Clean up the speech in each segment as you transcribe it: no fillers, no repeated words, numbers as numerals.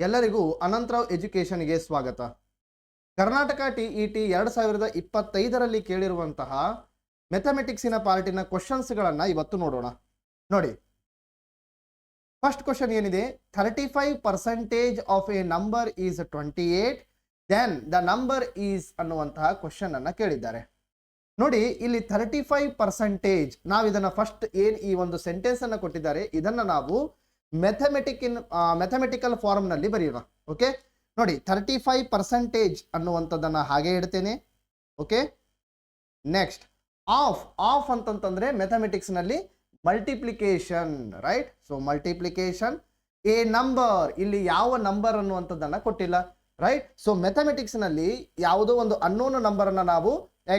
ಎಲ್ಲರಿಗೂ ಅನಂತರಾವ್ ಎಜುಕೇಶನ್ಗೆ ಸ್ವಾಗತ. ಕರ್ನಾಟಕ ಟಿಇಟಿ 2025ರಲ್ಲಿ ಕೇಳಿರುವಂತಹ ಮ್ಯಾಥಮೆಟಿಕ್ಸಿನ ಪಾರ್ಟಿನ ಕ್ವಶನ್ಸ್ಗಳನ್ನು ಇವತ್ತು ನೋಡೋಣ. ನೋಡಿ, ಫಸ್ಟ್ ಕ್ವಶನ್ ಏನಿದೆ, 35% of a number is 28, then the number is ಅನ್ನುವಂತಹ ಕ್ವಶನ್ ಅನ್ನ ಕೇಳಿದ್ದಾರೆ. ನೋಡಿ, ಇಲ್ಲಿ 35% ನಾವು ಇದನ್ನ ಫಸ್ಟ್ ಏನ್ ಈ ಒಂದು ಸೆಂಟೆನ್ಸ್ ಅನ್ನ ಕೊಟ್ಟಿದ್ದಾರೆ ಇದನ್ನ ನಾವು ಮ್ಯಾಥಮೆಟಿಕಲ್ ಫಾರ್ಮ್ ನಲ್ಲಿ ಬರೆಯೋಣ. ಓಕೆ, ನೋಡಿ 35% ಅನ್ನುವಂಥದ್ದನ್ನ ಹಾಗೆ ಇಡ್ತೇನೆ. ಓಕೆ, ನೆಕ್ಸ್ಟ್ ಆಫ್ ಅಂತಂತಂದ್ರೆ ಮ್ಯಾಥಮೆಟಿಕ್ಸ್ ನಲ್ಲಿ multiplication, right? So multiplication A number, ಇಲ್ಲಿ ಯಾವ ನಂಬರ್ ಅನ್ನುವಂಥದ್ದನ್ನ ಕೊಟ್ಟಿಲ್ಲ, ರೈಟ್? ಸೊ ಮ್ಯಾಥಮೆಟಿಕ್ಸ್ ನಲ್ಲಿ ಯಾವುದೋ ಒಂದು ಅನ್ನೋನ್ ನಂಬರ್ ಅನ್ನ ನಾವು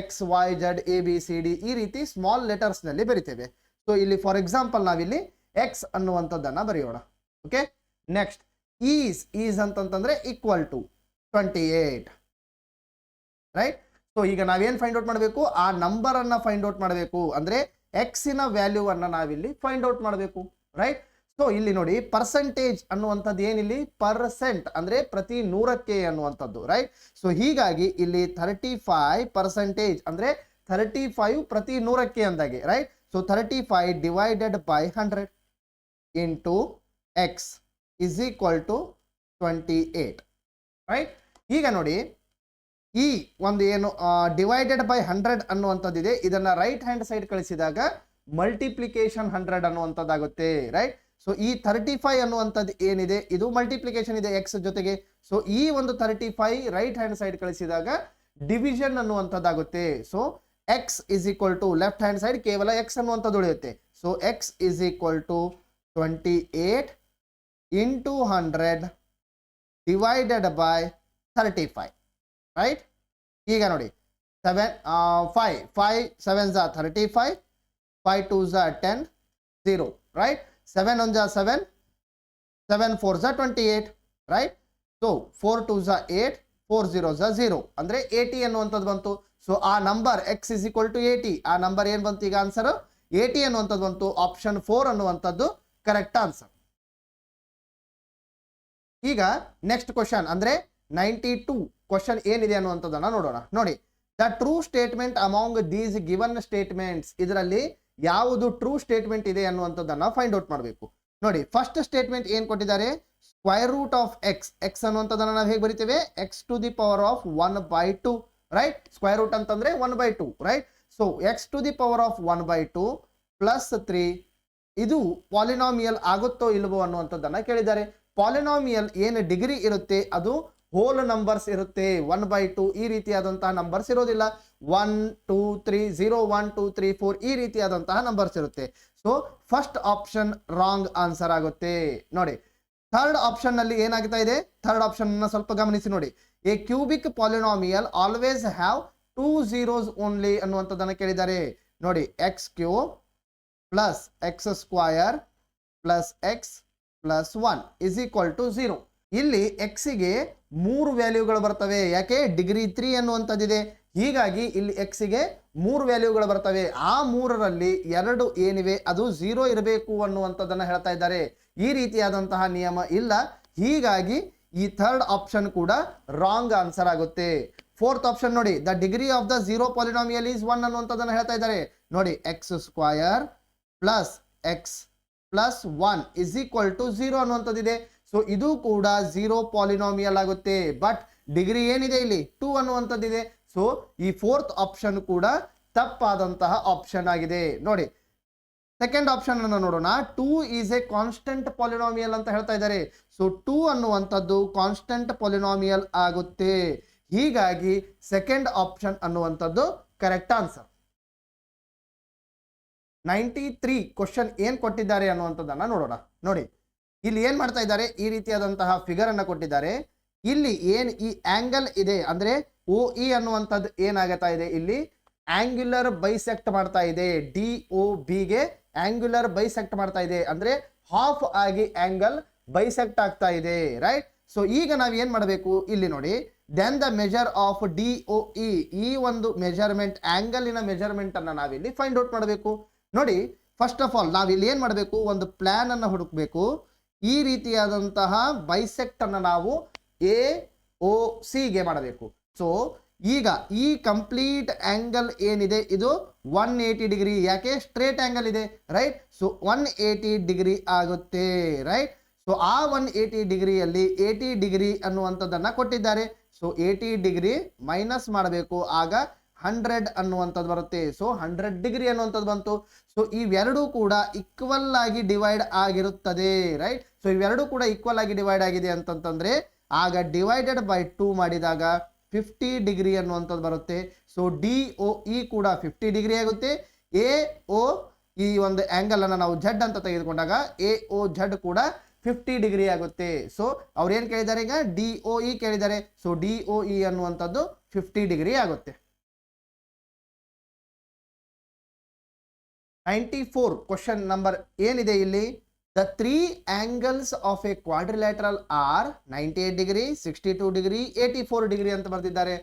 XYZ ABCD ಈ ರೀತಿ ಸ್ಮಾಲ್ ಲೆಟರ್ಸ್ ನಲ್ಲಿ ಬರಿತೇವೆ. ಸೊ ಇಲ್ಲಿ ಫಾರ್ ಎಕ್ಸಾಂಪಲ್ ನಾವಿಲ್ಲಿ X ಅನ್ನುವಂಥದ್ದನ್ನ ಬರೆಯೋಣ. ಓಕೆ, ನೆಕ್ಸ್ಟ್ ಈಸ್ ಅಂತಂತಂದ್ರೆ ಈಕ್ವಲ್ ಟು 28, ರೈಟ್? ಸೊ ಈಗ ನಾವೇನ್ ಫೈಂಡ್ ಔಟ್ ಮಾಡಬೇಕು, ಆ ನಂಬರ್ ಅನ್ನ ಫೈಂಡ್ ಔಟ್ ಮಾಡಬೇಕು. ಅಂದ್ರೆ ಎಕ್ಸಿನ ವ್ಯಾಲ್ಯೂ ಅನ್ನ ನಾವಿಲ್ಲಿ ಫೈಂಡ್ ಔಟ್ ಮಾಡಬೇಕು, ರೈಟ್? ಸೊ ಇಲ್ಲಿ ನೋಡಿ, ಪರ್ಸೆಂಟೇಜ್ ಅನ್ನುವಂಥದ್ದು ಏನಿಲ್ಲಿ ಪರ್ಸೆಂಟ್ ಅಂದ್ರೆ ಪ್ರತಿ 100ಕ್ಕೆ ಅನ್ನುವಂಥದ್ದು, ರೈಟ್? ಸೊ ಹೀಗಾಗಿ ಇಲ್ಲಿ 35% ಅಂದ್ರೆ 35 ಪ್ರತಿ 100ಕ್ಕೆ ಅಂದಾಗೆ, right? So 35 divided by 100 into x is equal to 28, right? ಈಗ ನೋಡಿ, ಈ ಒಂದು ಏನು ಡಿವೈಡೆಡ್ ಬೈ 100 ಅನ್ನುವಂಥದ್ದಿದೆ, ಇದನ್ನ ರೈಟ್ ಹ್ಯಾಂಡ್ ಸೈಡ್ ಕಳಿಸಿದಾಗ ಮಲ್ಟಿಪ್ಲಿಕೇಶನ್ 100 ಅನ್ನುವಂಥದ್ದಾಗುತ್ತೆ, ರೈಟ್? ಸೊ ಈ 35 ಅನ್ನುವಂಥದ್ದು ಏನಿದೆ ಇದು ಮಲ್ಟಿಪ್ಲಿಕೇಶನ್ ಇದೆ ಎಕ್ಸ್ ಜೊತೆಗೆ. ಸೊ ಈ ಒಂದು 35 ರೈಟ್ ಹ್ಯಾಂಡ್ ಸೈಡ್ ಕಳಿಸಿದಾಗ ಡಿವಿಷನ್ ಅನ್ನುವಂಥದ್ದಾಗುತ್ತೆ. So X is equal to left hand side ಕೇವಲ ಎಕ್ಸ್ ಅನ್ನುವಂಥದ್ದು ಉಳಿಯುತ್ತೆ. So X is equal to 28 into 100 divided by 35, right? ಈಗ ನೋಡಿ, 5 7 35, 5 2 10, 0, ರೈಟ್? 7 1 7, 7 4 28, ರೈಟ್? ಸೊ 4 2 8, 4 0 0 ಅಂದ್ರೆ 80 ಅನ್ನುವಂಥದ್ದು ಬಂತು. ಸೊ ಆ number x is equal to 80, ಆ ನಂಬರ್ ಏನ್ ಬಂತು ಈಗ ಆನ್ಸರ್ 80 ಅನ್ನುವಂಥದ್ದು ಬಂತು. ಆಪ್ಷನ್ 4 ಅನ್ನುವಂಥದ್ದು ಕರೆಕ್ಟ್ ಆನ್ಸರ್. ಈಗ ನೆಕ್ಸ್ಟ್ ಕ್ವಶನ್ ಅಂದ್ರೆ 92 ಕ್ವಶನ್ ಏನಿದೆ ಅನ್ನುವಂಥದ್ದನ್ನ ನೋಡೋಣ. ನೋಡಿ, the true statement among these given statements, ಇದರಲ್ಲಿ ಯಾವುದು ಟ್ರೂ ಸ್ಟೇಟ್ಮೆಂಟ್ ಇದೆ ಅನ್ನುವಂಥದ್ದನ್ನ ಫೈಂಡ್ ಔಟ್ ಮಾಡಬೇಕು. ನೋಡಿ, ಫಸ್ಟ್ ಸ್ಟೇಟ್ಮೆಂಟ್ ಏನ್ ಕೊಟ್ಟಿದ್ದಾರೆ, ಸ್ಕ್ವೈರ್ ರೂಟ್ ಆಫ್ ಎಕ್ಸ್ ಅನ್ನುವಂಥದ್ದನ್ನ ನಾವು ಹೇಗೆ ಬರಿತೇವೆ, x to the power of 1/2, right? Square root ಅಂತಂದ್ರೆ 1/2, right? So x to the power of 1/2 plus 3, ಇದು ಪಾಲಿನಾಮಿಯಲ್ ಆಗುತ್ತೋ ಇಲ್ವೋ ಅನ್ನುವಂಥದ್ದನ್ನ ಕೇಳಿದ್ದಾರೆ. ಪಾಲಿನಾಮಿಯಲ್ ಏನು ಡಿಗ್ರಿ ಇರುತ್ತೆ ಅದು ಹೋಲ್ ನಂಬರ್ಸ್ ಇರುತ್ತೆ, 1/2 ಈ ರೀತಿಯಾದಂತಹ ನಂಬರ್ಸ್ ಇರೋದಿಲ್ಲ. 1 2 3 0 1 2 3 4 ಈ ರೀತಿಯಾದಂತಹ ನಂಬರ್ಸ್ ಇರುತ್ತೆ. So first option wrong answer ಆಗುತ್ತೆ. ನೋಡಿ, ಥರ್ಡ್ ಆಪ್ಷನ್ ನಲ್ಲಿ ಏನಾಗ್ತಾ ಇದೆ, ಥರ್ಡ್ ಆಪ್ಷನ್ ಅನ್ನ ಸ್ವಲ್ಪ ಗಮನಿಸಿ. ನೋಡಿ, a cubic polynomial always have 2 zeros only ಅನ್ನುವಂಥದ್ದನ್ನ ಕೇಳಿದ್ದಾರೆ. ನೋಡಿ, x cube plus x square plus x plus 1 is equal to 0. ಇಲ್ಲಿ ಎಕ್ಸಿಗೆ 3 ವ್ಯಾಲ್ಯೂಗಳು ಬರ್ತವೆ. ಯಾಕೆ, ಡಿಗ್ರಿ 3 ಅನ್ನುವಂಥದ್ದಿದೆ, ಹೀಗಾಗಿ ಇಲ್ಲಿ ಎಕ್ಸಿಗೆ 3 ವ್ಯಾಲ್ಯೂಗಳು ಬರ್ತವೆ. ಆ 3ರಲ್ಲಿ 2 ಏನಿವೆ ಅದು 0 ಇರಬೇಕು ಅನ್ನುವಂಥದ್ದನ್ನ ಹೇಳ್ತಾ ಇದ್ದಾರೆ. ಈ ರೀತಿಯಾದಂತಹ ನಿಯಮ ಇಲ್ಲ, ಹೀಗಾಗಿ ಈ ಥರ್ಡ್ ಆಪ್ಷನ್ ಕೂಡ ರಾಂಗ್ ಆನ್ಸರ್ ಆಗುತ್ತೆ. ಫೋರ್ತ್ ಆಪ್ಷನ್ ನೋಡಿ, the degree of the 0 polynomial is 1 ಅನ್ನುವಂಥದ್ದನ್ನ ಹೇಳ್ತಾ ಇದ್ದಾರೆ. ನೋಡಿ, x square plus x plus 1 is equal to 0 ಅನ್ನುವಂಥದ್ದಿದೆ. ಸೊ ಇದು ಕೂಡ 0 ಪಾಲಿನಾಮಿಯಲ್ ಆಗುತ್ತೆ. ಬಟ್ ಡಿಗ್ರಿ ಏನಿದೆ ಇಲ್ಲಿ 2 ಅನ್ನುವಂಥದ್ದಿದೆ. ಸೊ ಈ ಫೋರ್ತ್ ಆಪ್ಷನ್ ಕೂಡ ತಪ್ಪಾದಂತಹ ಆಪ್ಷನ್ ಆಗಿದೆ. ನೋಡಿ, ಸೆಕೆಂಡ್ ಆಪ್ಷನ್ ಅನ್ನು ನೋಡೋಣ. 2 ಈಸ್ ಎ ಕಾನ್ಸ್ಟೆಂಟ್ ಪಾಲಿನಾಮಿಯಲ್ ಅಂತ ಹೇಳ್ತಾ ಇದ್ದಾರೆ. ಸೊ 2 ಅನ್ನುವಂಥದ್ದು ಕಾನ್ಸ್ಟೆಂಟ್ ಪಾಲಿನಾಮಿಯಲ್ ಆಗುತ್ತೆ, ಹೀಗಾಗಿ ಸೆಕೆಂಡ್ ಆಪ್ಷನ್ ಅನ್ನುವಂಥದ್ದು ಕರೆಕ್ಟ್ ಆನ್ಸರ್. 93 ಕ್ವಶನ್ ಏನ್ ಕೊಟ್ಟಿದ್ದಾರೆ ಅನ್ನುವಂಥದ್ದನ್ನ ನೋಡೋಣ. ನೋಡಿ, ಇಲ್ಲಿ ಏನ್ ಮಾಡ್ತಾ ಇದ್ದಾರೆ, ಈ ರೀತಿಯಾದಂತಹ ಫಿಗರ್ ಅನ್ನ ಕೊಟ್ಟಿದ್ದಾರೆ. ಇಲ್ಲಿ ಏನ್ ಈ ಆಂಗಲ್ ಇದೆ ಅಂದ್ರೆ OE ಅನ್ನುವಂಥದ್ದು ಏನಾಗತ್ತಾ ಇದೆ, ಇಲ್ಲಿ ಆಂಗ್ಯುಲರ್ ಬೈಸೆಕ್ಟ್ ಮಾಡ್ತಾ ಇದೆ. DOB ಗೆ ಆಂಗ್ಯುಲರ್ ಬೈಸೆಕ್ಟ್ ಮಾಡ್ತಾ ಇದೆ, ಅಂದ್ರೆ ಹಾಫ್ ಆಗಿ ಆಂಗಲ್ ಬೈಸೆಕ್ಟ್ ಆಗ್ತಾ ಇದೆ, ರೈಟ್? ಸೊ ಈಗ ನಾವ್ ಏನ್ ಮಾಡಬೇಕು, ಇಲ್ಲಿ ನೋಡಿ, then the measure of DOE, ಈ ಒಂದು ಮೆಜರ್ಮೆಂಟ್ ಆಂಗಲಿನ ಮೆಜರ್ಮೆಂಟ್ ಅನ್ನ ನಾವಿಲ್ಲಿ ಫೈಂಡ್ ಔಟ್ ಮಾಡಬೇಕು. ನೋಡಿ, ಫಸ್ಟ್ ಆಫ್ ಆಲ್ ನಾವಿಲ್ಲಿ ಏನ್ ಮಾಡಬೇಕು, ಒಂದು ಪ್ಲಾನ್ ಅನ್ನ ಹುಡುಕ್ಬೇಕು. ಈ ರೀತಿಯಾದಂತಹ ಬೈಸೆಕ್ಟ್ ಅನ್ನು ನಾವು ಎ ಒ ಸಿಗೆ ಮಾಡಬೇಕು. ಸೊ ಈಗ ಈ ಕಂಪ್ಲೀಟ್ ಆಂಗಲ್ ಏನಿದೆ ಇದು 180 ಡಿಗ್ರಿ, ಯಾಕೆ ಸ್ಟ್ರೇಟ್ ಆಂಗಲ್ ಇದೆ, ರೈಟ್. ಸೊ 180 ಡಿಗ್ರಿ ಆಗುತ್ತೆ, ರೈಟ್. ಸೊ ಆ 180 ಡಿಗ್ರಿಯಲ್ಲಿ 80 ಡಿಗ್ರಿ ಅನ್ನುವಂಥದ್ದನ್ನ ಕೊಟ್ಟಿದ್ದಾರೆ. ಸೊ 80 ಡಿಗ್ರಿ ಮೈನಸ್ ಮಾಡಬೇಕು, ಆಗ 100 ಅನ್ನುವಂಥದ್ದು ಬರುತ್ತೆ. ಸೊ 100 ಡಿಗ್ರಿ ಅನ್ನುವಂಥದ್ದು ಬಂತು. ಸೊ ಇವೆರಡೂ ಕೂಡ ಈಕ್ವಲ್ ಆಗಿ ಡಿವೈಡ್ ಆಗಿರುತ್ತದೆ, ರೈಟ್. ಸೊ ಇವೆರಡೂ ಕೂಡ ಈಕ್ವಲ್ ಆಗಿ ಡಿವೈಡ್ ಆಗಿದೆ ಅಂತಂತಂದ್ರೆ ಆಗ ಡಿವೈಡೆಡ್ ಬೈ 2 ಮಾಡಿದಾಗ 50 ಡಿಗ್ರಿ ಅನ್ನುವಂಥದ್ದು ಬರುತ್ತೆ. ಸೊ ಡಿ ಒ ಇ ಕೂಡ 50 ಡಿಗ್ರಿ ಆಗುತ್ತೆ. ಎ ಒ ಈ ಒಂದು ಆಂಗಲ್ ಅನ್ನು ನಾವು ಜೆಡ್ ಅಂತ ತೆಗೆದುಕೊಂಡಾಗ ಎ ಒ ಜೆಡ್ ಕೂಡ 50 ಡಿಗ್ರಿ ಆಗುತ್ತೆ. ಸೊ ಅವ್ರು ಏನು ಕೇಳಿದ್ದಾರೆ ಈಗ ಡಿ ಒ ಇ ಕೇಳಿದ್ದಾರೆ. ಸೊ ಡಿ ಒ ಇ ಅನ್ನುವಂಥದ್ದು 50 ಡಿಗ್ರಿ ಆಗುತ್ತೆ. 94 ಕ್ವಶನ್ ನಂಬರ್ ಏನಿದೆ ಇಲ್ಲಿ, the three angles of a quadrilateral are 98 degree, 62 degree, 84 degree ಅಂತ ಬರ್ತಿದ್ದಾರೆ.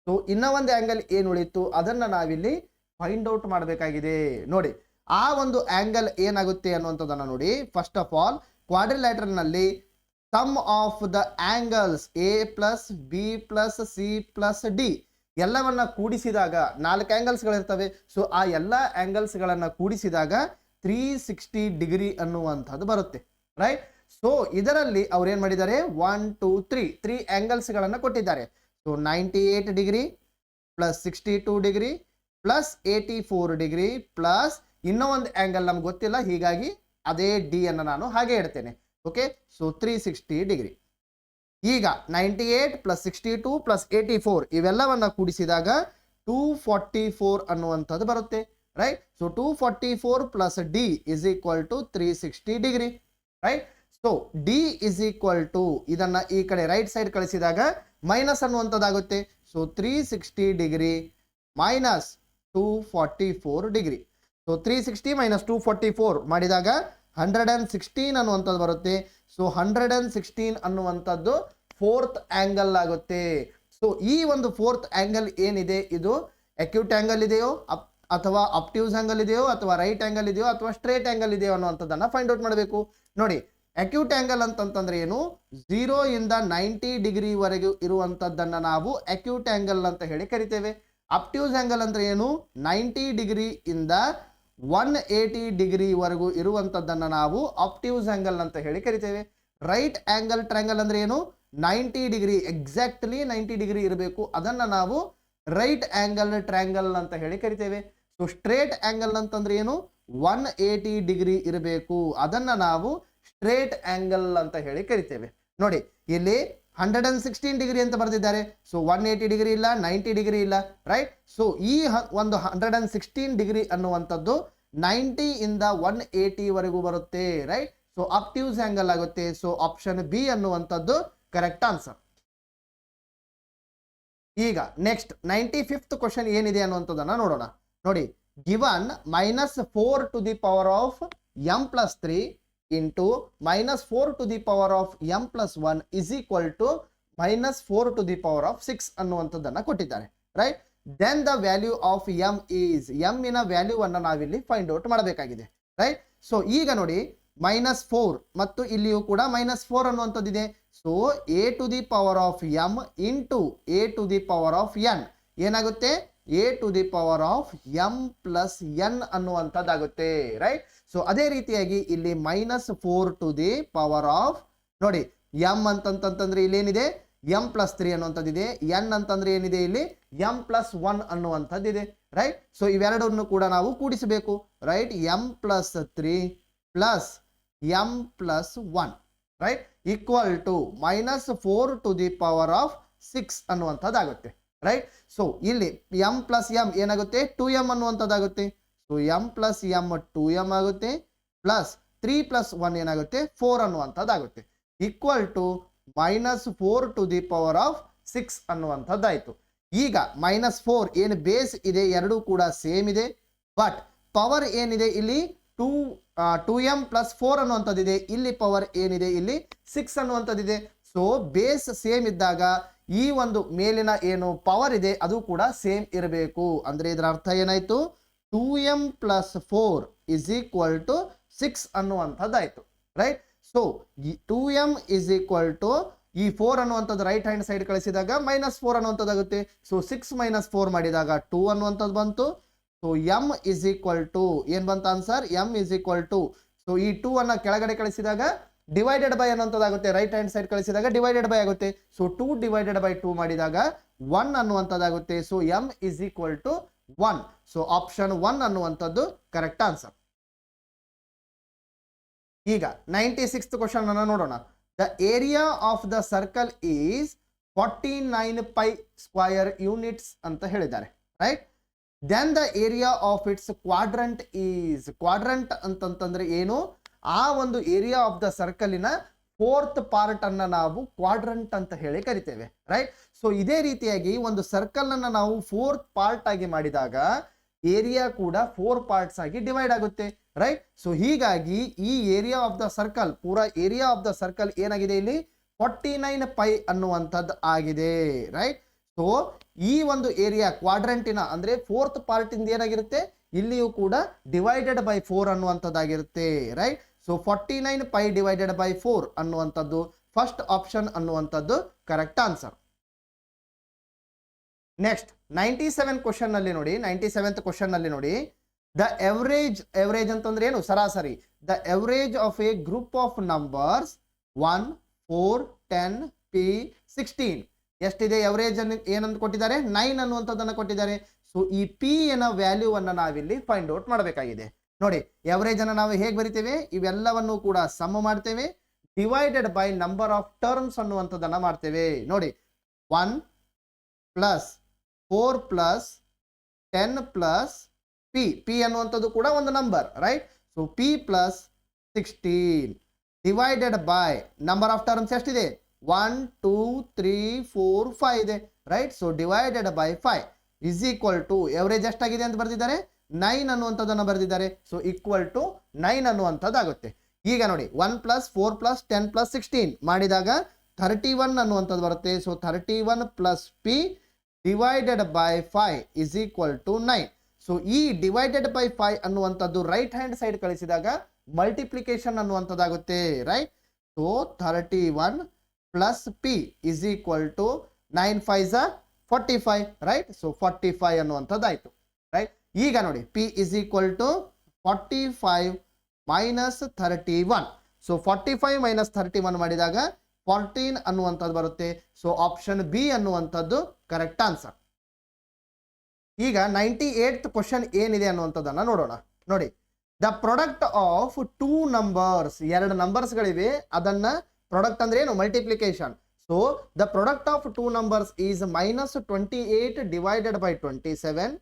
ಸೊ ಇನ್ನ ಒಂದು ಆಂಗಲ್ ಏನು ಉಳಿತು ಅದನ್ನ ನಾವಿಲ್ಲಿ ಫೈಂಡ್ ಔಟ್ ಮಾಡಬೇಕಾಗಿದೆ. ನೋಡಿ ಆ ಒಂದು ಆಂಗಲ್ ಏನಾಗುತ್ತೆ ಅನ್ನುವಂಥದ್ದನ್ನ ನೋಡಿ. ಫಸ್ಟ್ ಆಫ್ ಆಲ್ ಕ್ವಾಡ್ರಿಲ್ಯಾಟರಲ್ ನಲ್ಲಿ sum of the angles A plus B plus C plus D ಎಲ್ಲವನ್ನ ಕೂಡಿಸಿದಾಗ 4 ಆಂಗಲ್ಸ್ಗಳಿರ್ತವೆ. ಸೊ ಆ ಎಲ್ಲ ಆಂಗಲ್ಸ್ಗಳನ್ನು ಕೂಡಿಸಿದಾಗ 360 ಡಿಗ್ರಿ ಅನ್ನುವಂಥದ್ದು ಬರುತ್ತೆ, ರೈಟ್. ಸೊ ಇದರಲ್ಲಿ ಅವ್ರು ಏನು ಮಾಡಿದ್ದಾರೆ 1 2 3 ಆಂಗಲ್ಸ್ಗಳನ್ನು ಕೊಟ್ಟಿದ್ದಾರೆ. So 98 degree plus 62 degree plus 84 degree plus ಇನ್ನೂ ಒಂದು ಆಂಗಲ್ ನಮ್ಗೆ ಗೊತ್ತಿಲ್ಲ, ಹೀಗಾಗಿ ಅದೇ ಡಿ ಅನ್ನು ನಾನು ಹಾಗೆ ಇಡ್ತೇನೆ. Okay, so 360 degree. ಈಗ 98 ಪ್ಲಸ್ 62 ಪ್ಲಸ್ 84 ಇವೆಲ್ಲವನ್ನ ಕೂಡಿಸಿದಾಗ 244 ಅನ್ನುವಂಥದ್ದು ಬರುತ್ತೆ, right. So 244 plus d is equal to 360 degree, right. So d is equal to ಇದನ್ನ ಈ ಕಡೆ ರೈಟ್ ಸೈಡ್ ಕಳಿಸಿದಾಗ ಮೈನಸ್ ಅನ್ನುವಂಥದ್ದಾಗುತ್ತೆ. So 360 degree minus 244 degree. So 360 minus 244 ಮಾಡಿದಾಗ 116 ಅನ್ನುವಂಥದ್ದು ಬರುತ್ತೆ. ಸೊ 116 ಅನ್ನುವಂಥದ್ದು ಫೋರ್ತ್ ಆಂಗಲ್ ಆಗುತ್ತೆ. ಸೊ ಈ ಒಂದು ಫೋರ್ತ್ ಆಂಗಲ್ ಏನಿದೆ ಇದು ಅಕ್ಯೂಟ್ ಆಂಗಲ್ ಇದೆಯೋ ಅಥವಾ ಅಪ್ಟ್ಯೂಸ್ ಆಂಗಲ್ ಇದೆಯೋ ಅಥವಾ ರೈಟ್ ಆಂಗಲ್ ಇದೆಯೋ ಅಥವಾ ಸ್ಟ್ರೇಟ್ ಆಂಗಲ್ ಇದೆಯೋ ಅನ್ನುವಂಥದ್ದನ್ನ ಫೈಂಡ್ ಔಟ್ ಮಾಡಬೇಕು. ನೋಡಿ ಅಕ್ಯೂಟ್ ಆಂಗಲ್ ಅಂತಂತಂದ್ರೆ ಏನು, 0 ಇಂದ 90 ಡಿಗ್ರಿ ವರೆಗೂ ಇರುವಂತದ್ದನ್ನ ನಾವು ಅಕ್ಯೂಟ್ ಆಂಗಲ್ ಅಂತ ಹೇಳಿ ಕರಿತೇವೆ. ಅಪ್ಟ್ಯೂಸ್ ಆಂಗಲ್ ಅಂದ್ರೆ ಏನು, 90 ಡಿಗ್ರಿ ಇಂದ 180 ಡಿಗ್ರಿ ವರೆಗೂ ಇರುವಂತದ್ದನ್ನ ನಾವು ಅಪ್ಟ್ಯೂಸ್ ಆಂಗಲ್ ಅಂತ ಹೇಳಿ ಕರಿತೇವೆ. ರೈಟ್ ಆಂಗಲ್ ಟ್ರಯಾಂಗಲ್ ಅಂದ್ರೆ ಏನು, 90 ಡಿಗ್ರಿ ಎಕ್ಸಾಕ್ಟ್ಲಿ 90 ಡಿಗ್ರಿ ಇರಬೇಕು, ಅದನ್ನ ನಾವು ರೈಟ್ ಆಂಗಲ್ ಟ್ರಯಾಂಗಲ್ ಅಂತ ಹೇಳಿ ಕರಿತೇವೆ. ಸೊ ಸ್ಟ್ರೇಟ್ ಆಂಗಲ್ ಅಂತಂದ್ರೆ ಏನು, 180 ಡಿಗ್ರಿ ಇರಬೇಕು, ಅದನ್ನ ನಾವು ಸ್ಟ್ರೇಟ್ ಆಂಗಲ್ ಅಂತ ಹೇಳಿ ಕರಿತೇವೆ. ನೋಡಿ ಇಲ್ಲಿ 116 ಡಿಗ್ರಿ ಅಂತ ಬರ್ತಿದ್ದಾರೆ. ಸೊ 180 ಡಿಗ್ರಿ ಇಲ್ಲ, 90 ಡಿಗ್ರಿ ಇಲ್ಲ, ರೈಟ್. ಸೊ ಈ ಒಂದು 116 ಡಿಗ್ರಿ ಅನ್ನುವಂಥದ್ದು 90 ಇಂದ 180 ವರೆಗೂ ಬರುತ್ತೆ, ರೈಟ್. ಸೊ ಅಪ್ಟ್ಯೂಸ್ ಆಂಗಲ್ ಆಗುತ್ತೆ. ಸೊ ಆಪ್ಷನ್ ಬಿ ಅನ್ನುವಂಥದ್ದು ಕರೆಕ್ಟ್ ಆನ್ಸರ್. ಈಗ ನೆಕ್ಸ್ಟ್ 95th ಕ್ವಶನ್ ಏನಿದೆ ಅನ್ನುವಂಥದ್ದನ್ನ ನೋಡೋಣ. ನೋಡಿ, given -4 to the power of m plus 3 into -4 to the power of m plus 1 is equal to -4 to the power of 6 ಅನ್ನುವಂಥದ್ದನ್ನ ಕೊಟ್ಟಿದ್ದಾರೆ, right. Then the value of m is, m ಇನ value ಅನ್ನ ನಾವಿಲ್ಲಿ find out ಮಾಡಬೇಕಾಗಿದೆ, right. So ಈಗ ನೋಡಿ -4 ಮತ್ತು ಇಲ್ಲಿಯೂ ಕೂಡ -4 ಅನ್ನುವಂಥದ್ದಿದೆ. So a to the power of m into a to the power of n ಏನಾಗುತ್ತೆ, a to the power of m plus n ಅನ್ನುವಂಥದ್ದಾಗುತ್ತೆ, ರೈಟ್. ಸೊ ಅದೇ ರೀತಿಯಾಗಿ ಇಲ್ಲಿ -4 ಟು ದಿ ಪವರ್ ಆಫ್, ನೋಡಿ m ಅಂತಂತಂದ್ರೆ ಇಲ್ಲಿ ಏನಿದೆ m ಪ್ಲಸ್ 3 ಅನ್ನುವಂಥದ್ದಿದೆ, n ಅಂತಂದ್ರೆ ಏನಿದೆ ಇಲ್ಲಿ m ಪ್ಲಸ್ 1 ಅನ್ನುವಂಥದ್ದಿದೆ, ರೈಟ್. ಸೊ ಇವೆರಡನ್ನು ಕೂಡ ನಾವು ಕೂಡಿಸಬೇಕು, right. m plus 3 plus m plus 1, right, equal to -4 to the power of 6 ಅನ್ನುವಂಥದ್ದಾಗುತ್ತೆ, ರೈಟ್. ಸೊ ಇಲ್ಲಿ m ಪ್ಲಸ್ m ಏನಾಗುತ್ತೆ 2m ಅನ್ನುವಂಥದ್ದಾಗುತ್ತೆ. So m plus m 2m ಆಗುತ್ತೆ, ಪ್ಲಸ್ 3 ಪ್ಲಸ್ 1 ಏನಾಗುತ್ತೆ 4 ಅನ್ನುವಂಥದ್ದಾಗುತ್ತೆ, equal to -4 to the power of 6 ಅನ್ನುವಂಥದ್ದಾಯಿತು. ಈಗ -4 ಏನು ಬೇಸ್ ಇದೆ ಎರಡೂ ಕೂಡ ಸೇಮ್ ಇದೆ, ಬಟ್ ಪವರ್ ಏನಿದೆ ಇಲ್ಲಿ 2m ಪ್ಲಸ್ 4 ಅನ್ನುವಂಥದ್ದಿದೆ, ಇಲ್ಲಿ ಪವರ್ ಏನಿದೆ ಇಲ್ಲಿ 6 ಅನ್ನುವಂಥದ್ದಿದೆ. ಸೊ ಬೇಸ್ ಸೇಮ್ ಇದ್ದಾಗ ಈ ಒಂದು ಮೇಲಿನ ಏನು ಪವರ್ ಇದೆ ಅದು ಕೂಡ ಸೇಮ್ ಇರಬೇಕು. ಅಂದ್ರೆ ಇದರ ಅರ್ಥ ಏನಾಯ್ತು, 2m plus 4 is equal to 6 ಅನ್ನುವಂಥದ್ದಾಯ್ತು, right. So 2m is equal to ಈ 4 ಅನ್ನುವಂಥದ್ದು ರೈಟ್ ಹ್ಯಾಂಡ್ ಸೈಡ್ ಕಳಿಸಿದಾಗ -4 ಅನ್ನುವಂಥದ್ದಾಗುತ್ತೆ. ಸೊ 6 - 4 ಮಾಡಿದಾಗ 2 ಅನ್ನುವಂಥದ್ದು ಬಂತು. So m is equal to ಏನ್ ಬಂತ answer? m is equal to, so ಈ 2 ಅನ್ನ ಕೆಳಗಡೆ ಕಳಿಸಿದಾಗ ಡಿವೈಡೆಡ್ ಬೈ ಅನ್ನುವಂಥದ್ದಾಗುತ್ತೆ, ರೈಟ್ ಹ್ಯಾಂಡ್ ಸೈಡ್ ಕಳಿಸಿದಾಗ ಡಿವೈಡೆಡ್ ಬೈ ಆಗುತ್ತೆ. ಸೊ 2 ಡಿವೈಡೆಡ್ ಬೈ 2 ಮಾಡಿದಾಗ 1 ಅನ್ನುವಂಥದ್ದಾಗುತ್ತೆ. So m is equal to 1. So option 1 ಅನ್ನುವಂಥದ್ದು ಕರೆಕ್ಟ್ ಆನ್ಸರ್. ಈಗ 96th ಕ್ವಶನ್ ಅನ್ನ ನೋಡೋಣ. The area of the circle is 49 pi square units ಅಂತ ಹೇಳಿದ್ದಾರೆ, right? Then the area of its quadrant is, quadrant ಅಂತಂತಂದ್ರೆ ಏನು? ಆ ಒಂದು ಏರಿಯಾ ಆಫ್ ದ ಸರ್ಕಲಿನ 4th ಪಾರ್ಟ್ ಅನ್ನ ನಾವು ಕ್ವಾಡ್ರಂಟ್ ಅಂತ ಹೇಳಿ ಕರಿತೇವೆ, ರೈಟ್? ಸೊ ಇದೇ ರೀತಿಯಾಗಿ ಒಂದು ಸರ್ಕಲ್ ಅನ್ನ ನಾವು 4th ಪಾರ್ಟ್ ಆಗಿ ಮಾಡಿದಾಗ ಏರಿಯಾ ಕೂಡ 4 ಪಾರ್ಟ್ಸ್ ಆಗಿ ಡಿವೈಡ್ ಆಗುತ್ತೆ, ರೈಟ್? ಸೊ ಹೀಗಾಗಿ ಈ ಏರಿಯಾ ಆಫ್ ದ ಸರ್ಕಲ್, ಪೂರಾ ಏರಿಯಾ ಆಫ್ ದ ಸರ್ಕಲ್ ಏನಾಗಿದೆ ಇಲ್ಲಿ 49 ಪೈ ಅನ್ನುವಂಥದ್ದು ಆಗಿದೆ, ರೈಟ್? ಸೊ ಈ ಒಂದು ಏರಿಯಾ ಕ್ವಾಡ್ರಂಟಿನ ಅಂದ್ರೆ 4th ಪಾರ್ಟ್ ಇಂದ ಏನಾಗಿರುತ್ತೆ, ಇಲ್ಲಿಯೂ ಕೂಡ ಡಿವೈಡೆಡ್ ಬೈ 4 ಅನ್ನುವಂಥದ್ದಾಗಿರುತ್ತೆ, right? So 49 pi divided by 4 ಅನ್ನುವಂಥದ್ದು ಫಸ್ಟ್ ಆಪ್ಷನ್ ಅನ್ನುವಂಥದ್ದು ಕರೆಕ್ಟ್ ಆನ್ಸರ್. ನೆಕ್ಸ್ಟ್ 97 ಕ್ವಶನ್ ನಲ್ಲಿ ನೋಡಿ, 97th ಕ್ವಶನ್ ನಲ್ಲಿ ನೋಡಿ, ದ ಎವರೇಜ್ ಅಂತಂದ್ರೆ ಏನು? ಸರಾಸರಿ. The average of A group of numbers 1, 4, 10, p 16 ಎಷ್ಟಿದೆ? ಎವರೇಜ್ ಅನ್ನು ಏನಂತ ಕೊಟ್ಟಿದ್ದಾರೆ? 9 ಅನ್ನುವಂಥದ್ದನ್ನು ಕೊಟ್ಟಿದ್ದಾರೆ. ಸೊ ಈ p ನ ವ್ಯಾಲ್ಯೂ ಅನ್ನ ನಾವಿಲ್ಲಿ ಫೈಂಡ್ ಔಟ್ ಮಾಡಬೇಕಾಗಿದೆ. ನೋಡಿ, ಎವರೇಜ್ ಅನ್ನು ನಾವು ಹೇಗೆ ಬರಿತೇವೆ? ಇವೆಲ್ಲವನ್ನು ಕೂಡ ಸಮ್ ಮಾಡ್ತೇವೆ, divided by number of terms ಅನ್ನುವಂಥದ್ದನ್ನ ಮಾಡ್ತೇವೆ. ನೋಡಿ, 1 ಪ್ಲಸ್ 4 ಪ್ಲಸ್ 10 ಪ್ಲಸ್ p ಅನ್ನುವಂಥದ್ದು ಕೂಡ ಒಂದು number, right? So p plus 16 divided by number of terms ಎಷ್ಟಿದೆ? 1, 2, 3, 4, 5 ಇದೆ, right? So divided by 5 is equal to average ಎಷ್ಟಾಗಿದೆ ಅಂತ ಬರ್ತಿದ್ದಾರೆ? 9 ಅನ್ನುವಂಥದ್ದನ್ನು ಬರೆದಿದ್ದಾರೆ. ಸೊ ಈಕ್ವಲ್ ಟು 9 ಅನ್ನುವಂಥದ್ದಾಗುತ್ತೆ. ಈಗ ನೋಡಿ, 1 ಪ್ಲಸ್ 4 ಪ್ಲಸ್ 10 ಪ್ಲಸ್ 16 ಮಾಡಿದಾಗ 31 ಅನ್ನುವಂಥದ್ದು ಬರುತ್ತೆ. So 31 plus p divided by 5 is equal to 9. So ಈ ಡಿವೈಡೆಡ್ ಬೈ 5 ಅನ್ನುವಂಥದ್ದು ರೈಟ್ ಹ್ಯಾಂಡ್ ಸೈಡ್ ಕಳಿಸಿದಾಗ ಮಲ್ಟಿಪ್ಲಿಕೇಶನ್ ಅನ್ನುವಂಥದ್ದಾಗುತ್ತೆ, right? So 31 plus p is equal to 9 5 45, right? So 45 ಅನ್ನುವಂಥದ್ದಾಯ್ತು, ರೈಟ್? ಈಗ ನೋಡಿ, p is equal to 45 minus 31. So 45 minus 31 ಮಾಡಿದಾಗ 14 ಅನ್ನುವಂಥದ್ದು ಬರುತ್ತೆ. ಸೊ ಆಪ್ಷನ್ ಬಿ ಅನ್ನುವಂಥದ್ದು ಕರೆಕ್ಟ್ ಆನ್ಸರ್. ಈಗ 98th ಕ್ವಶನ್ ಏನಿದೆ ಅನ್ನುವಂಥದ್ದನ್ನ ನೋಡೋಣ. ನೋಡಿ, ದ ಪ್ರಾಡಕ್ಟ್ ಆಫ್ 2 ನಂಬರ್ಸ್, 2 ನಂಬರ್ಸ್ಗಳಿವೆ, ಅದನ್ನ ಪ್ರಾಡಕ್ಟ್ ಅಂದ್ರೆ ಏನು? Multiplication. So the product of 2 numbers is -28 divided by 27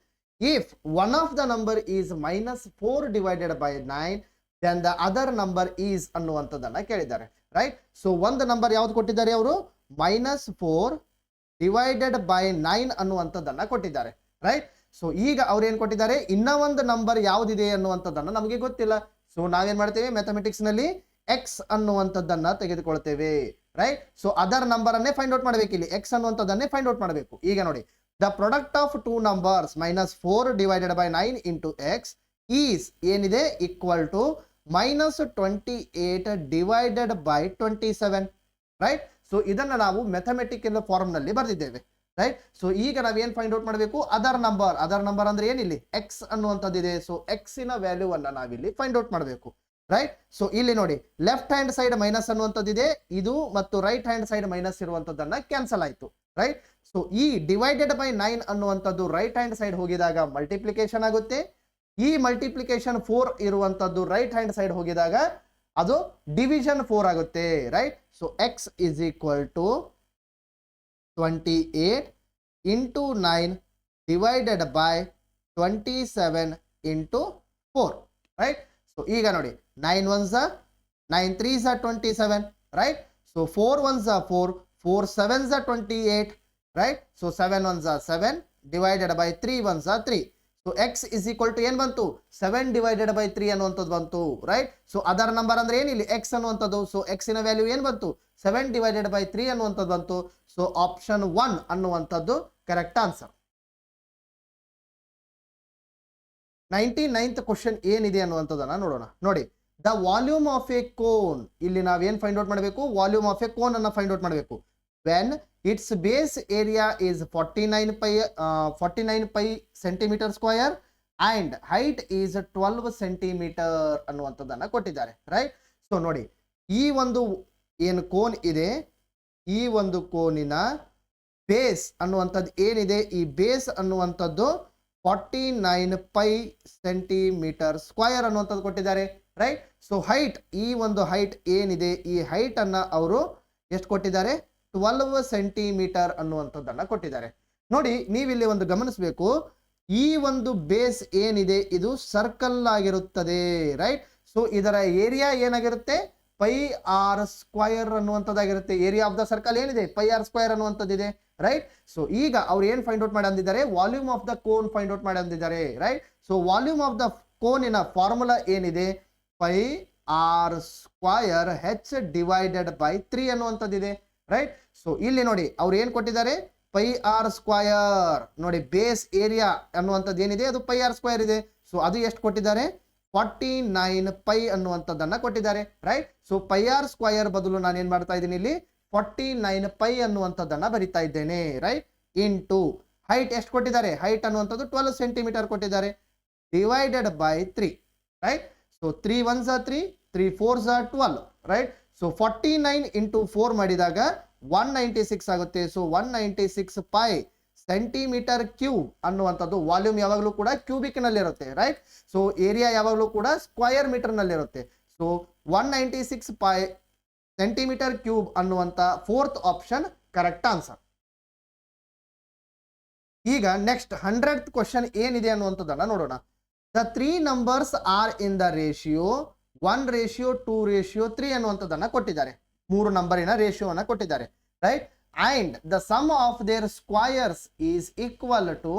if one of the number is -4 divided by 9 then the other number is ಅನ್ನುವಂಥದ್ದನ್ನ ಕೇಳಿದ್ದಾರೆ, ರೈಟ್? ಸೊ ಒಂದು ನಂಬರ್ ಯಾವ್ದು ಕೊಟ್ಟಿದ್ದಾರೆ ಅವರು? -4 ಡಿವೈಡೆಡ್ ಬೈ 9 ಅನ್ನುವಂಥದ್ದನ್ನ ಕೊಟ್ಟಿದ್ದಾರೆ, ರೈಟ್? ಸೊ ಈಗ ಅವ್ರು ಏನ್ ಕೊಟ್ಟಿದ್ದಾರೆ? ಇನ್ನ ಒಂದು ನಂಬರ್ ಯಾವ್ದಿದೆ ಅನ್ನುವಂಥದ್ದನ್ನ ನಮಗೆ ಗೊತ್ತಿಲ್ಲ. ಸೊ ನಾವೇನ್ ಮಾಡ್ತೇವೆ? ಮ್ಯಾಥಮೆಟಿಕ್ಸ್ ನಲ್ಲಿ ಎಕ್ಸ್ ಅನ್ನುವಂಥದ್ದನ್ನ ತೆಗೆದುಕೊಳ್ತೇವೆ, ರೈಟ್? ಸೊ ಅದರ್ ನಂಬರ್ ಅನ್ನೇ ಫೈಂಡ್ ಔಟ್ ಮಾಡಬೇಕು. ಇಲ್ಲಿ ಎಕ್ಸ್ ಅನ್ನುವಂಥದ್ದನ್ನೇ ಫೈಂಡ್ ಔಟ್ ಮಾಡಬೇಕು. ಈಗ ನೋಡಿ, the product of 2 numbers -4 divided by 9 into x is ಏನಿದೆ? Equal to -28 divided by 27, right? So ಇದನ್ನ ನಾವು ಮ್ಯಾಥಮೆಟಿಕಲ್ ಫಾರ್ಮ್ ನಲ್ಲಿ ಬರೆದಿದ್ದೇವೆ, ರೈಟ್? ಸೊ ಈಗ ನಾವೇನ್ ಫೈಂಡ್ ಔಟ್ ಮಾಡಬೇಕು? ಅದರ್ ನಂಬರ್ ಅಂದ್ರೆ ಏನಿಲ್ಲಿ ಎಕ್ಸ್ ಅನ್ನುವಂಥದ್ದಿದೆ. ಸೊ ಎಕ್ಸ್ ನ ವ್ಯಾಲ್ಯೂ ಅನ್ನ ನಾವಿಲ್ಲಿ ಫೈಂಡ್ ಔಟ್ ಮಾಡಬೇಕು, ರೈಟ್? ಸೊ ಇಲ್ಲಿ ನೋಡಿ, ಲೆಫ್ಟ್ ಹ್ಯಾಂಡ್ ಸೈಡ್ ಮೈನಸ್ ಅನ್ನುವಂಥದ್ದಿದೆ, ಇದು ಮತ್ತು ರೈಟ್ ಹ್ಯಾಂಡ್ ಸೈಡ್ ಮೈನಸ್ ಇರುವಂತದ್ದನ್ನ ಕ್ಯಾನ್ಸಲ್ ಆಯ್ತು, ರೈಟ್? ಸೊ ಈ ಡಿವೈಡೆಡ್ ಬೈ 9 ಅನ್ನುವಂಥದ್ದು ರೈಟ್ ಹ್ಯಾಂಡ್ ಸೈಡ್ ಹೋಗಿದಾಗ ಮಲ್ಟಿಪ್ಲಿಕೇಶನ್ ಆಗುತ್ತೆ. ಈ ಮಲ್ಟಿಪ್ಲಿಕೇಶನ್ 4 ಇರುವಂತದ್ದು ರೈಟ್ ಹ್ಯಾಂಡ್ ಸೈಡ್ ಹೋಗಿದಾಗ ಅದು ಡಿವಿಷನ್ 4 ಆಗುತ್ತೆ, right? So X is equal to 28 into 9 divided by 27 into 4, right? So ಈಗ ನೋಡಿ, 9 1s 9 3s 27, right? So 4 1s 4, 4 7s 28, right? So 7 1s 7 divided by 3 1s 3. So X is equal to ಏನ್ ಬಂತು? 7 divided by 3 ಅನ್ನುವಂಥದ್ದು ಬಂತು, right? So other number ಅಂದ್ರೆ ಏನಿಲ್ಲಿ X ಅನ್ನುವಂಥದ್ದು. So x ನ ವ್ಯಾಲ್ಯೂ ಏನ್ ಬಂತು? 7 ಡಿವೈಡೆಡ್ ಬೈ 3 ಅನ್ನುವಂಥದ್ದು ಬಂತು. ಸೊ ಆಪ್ಷನ್ 1 ಅನ್ನುವಂಥದ್ದು ಕರೆಕ್ಟ್ ಆನ್ಸರ್. 99th ಕ್ವಶನ್ ಏನಿದೆ ಅನ್ನುವಂಥದ್ದನ್ನ ನೋಡೋಣ. ನೋಡಿ, the volume of a cone, ಇಲ್ಲಿ ನಾವೇನ್ ಫೈಂಡ್ ಔಟ್ ಮಾಡಬೇಕು, ವಾಲ್ಯೂಮ್ ಆಫ್ ಎ ಕೋನ್ ಅನ್ನ ಫೈಂಡ್ ಔಟ್ ಮಾಡಬೇಕು. When it's base area is 49 pi centimetre square and height is 12 centimetre ಅನ್ನುವಂಥದ್ದನ್ನ ಕೊಟ್ಟಿದ್ದಾರೆ, ರೈಟ್. ಸೊ ನೋಡಿ, ಈ ಒಂದು ಏನು ಕೋನ್ ಇದೆ, ಈ ಒಂದು ಕೋನಿನ ಬೇಸ್ ಅನ್ನುವಂಥದ್ದು ಏನಿದೆ, ಈ ಬೇಸ್ ಅನ್ನುವಂಥದ್ದು 49 ಪೈ ಸೆಂಟಿಮೀಟರ್ ಸ್ಕ್ವಯರ್ ಅನ್ನುವಂಥದ್ದು ಕೊಟ್ಟಿದ್ದಾರೆ, ರೈಟ್. ಸೊ ಹೈಟ್, ಈ ಒಂದು ಹೈಟ್ ಏನಿದೆ, ಈ ಹೈಟ್ ಅನ್ನ ಅವರು ಎಷ್ಟು ಕೊಟ್ಟಿದ್ದಾರೆ, 12 ಸೆಂಟಿಮೀಟರ್ ಅನ್ನುವಂಥದ್ದನ್ನ ಕೊಟ್ಟಿದ್ದಾರೆ. ನೋಡಿ, ನೀವಿಲ್ಲಿ ಒಂದು ಗಮನಿಸಬೇಕು, ಈ ಒಂದು ಬೇಸ್ ಏನಿದೆ ಇದು ಸರ್ಕಲ್ ಆಗಿರುತ್ತದೆ, ರೈಟ್. ಸೊ ಇದರ ಏರಿಯಾ ಏನಾಗಿರುತ್ತೆ, ಪೈ ಆರ್ ಸ್ಕ್ವಯರ್ ಅನ್ನುವಂಥದ್ದಾಗಿರುತ್ತೆ. ಏರಿಯಾ ಆಫ್ ದ ಸರ್ಕಲ್ ಏನಿದೆ, ಪೈ ಆರ್ ಸ್ಕ್ವಯರ್ ಅನ್ನುವಂಥದ್ದಿದೆ, ರೈಟ್. ಸೊ ಈಗ ಅವ್ರು ಏನ್ ಫೈಂಡ್ ಔಟ್ ಮಾಡಿ ಅಂದಿದ್ದಾರೆ, volume of the cone find out ಮಾಡಿ ಅಂದಿದ್ದಾರೆ, right. So volume of the ಕೋನಿನ ಫಾರ್ಮುಲಾ ಏನಿದೆ, pi R square H divided by 3 ಅನ್ನುವಂಥದ್ದಿದೆ, ರೈಟ್. ಸೊ ಇಲ್ಲಿ ನೋಡಿ, ಅವ್ರು ಏನ್ ಕೊಟ್ಟಿದ್ದಾರೆ, ಪೈ ಆರ್ ಸ್ಕ್ವಯರ್. ನೋಡಿ, ಬೇಸ್ ಏರಿಯಾ ಅನ್ನುವಂಥದ್ದು ಏನಿದೆ ಅದು ಪೈ ಆರ್ ಸ್ಕ್ವಯರ್ ಇದೆ. ಸೊ ಅದು ಎಷ್ಟು ಕೊಟ್ಟಿದ್ದಾರೆ, 49 ಪೈ ಅನ್ನುವಂಥದ್ದನ್ನ ಕೊಟ್ಟಿದ್ದಾರೆ, right. So pi R square ಬದಲು ನಾನು ಏನ್ ಮಾಡ್ತಾ ಇದ್ದೀನಿ, ಇಲ್ಲಿ 49 ಪೈ ಅನ್ನುವಂಥದ್ದನ್ನ ಬರಿತಾ ಇದ್ದೇನೆ, ರೈಟ್. ಇಂಟು ಹೈಟ್ ಎಷ್ಟು ಕೊಟ್ಟಿದ್ದಾರೆ, ಹೈಟ್ ಅನ್ನುವಂಥದ್ದು 12 ಸೆಂಟಿಮೀಟರ್ ಕೊಟ್ಟಿದ್ದಾರೆ, divided by 3, right. So 3 1s are 3, 3 4s are 12, right. So 49 into 4 ಮಾಡಿದಾಗ 196 ಆಗುತ್ತೆ. ಸೊ 196 ಪೈ ಸೆಂಟಿಮೀಟರ್ ಕ್ಯೂಬ್ ಅನ್ನುವಂಥದ್ದು. ವಾಲ್ಯೂಮ್ ಯಾವಾಗಲೂ ಕೂಡ ಕ್ಯೂಬಿಕ್ ನಲ್ಲಿ ಇರುತ್ತೆ, ರೈಟ್. ಸೊ ಏರಿಯಾ ಯಾವಾಗಲೂ ಕೂಡ ಸ್ಕ್ವಯರ್ ಮೀಟರ್ ನಲ್ಲಿ ಇರುತ್ತೆ. ಸೊ 196 ಪೈ ಸೆಂಟಿಮೀಟರ್ ಕ್ಯೂಬ್ ಅನ್ನುವಂಥ 4th ಆಪ್ಷನ್ ಕರೆಕ್ಟ್ ಆನ್ಸರ್. ಈಗ ನೆಕ್ಸ್ಟ್ 100th ಕ್ವಶನ್ ಏನಿದೆ ಅನ್ನುವಂಥದ್ದನ್ನ ನೋಡೋಣ. The 3 numbers are in the ratio 1:2:3 ಅನ್ನುವಂಥದ್ದನ್ನ ಕೊಟ್ಟಿದ್ದಾರೆ. 3 ನಂಬರಿನ ರೇಷಿಯೋನ ಕೊಟ್ಟಿದ್ದಾರೆ, right. And the sum of their squares is equal to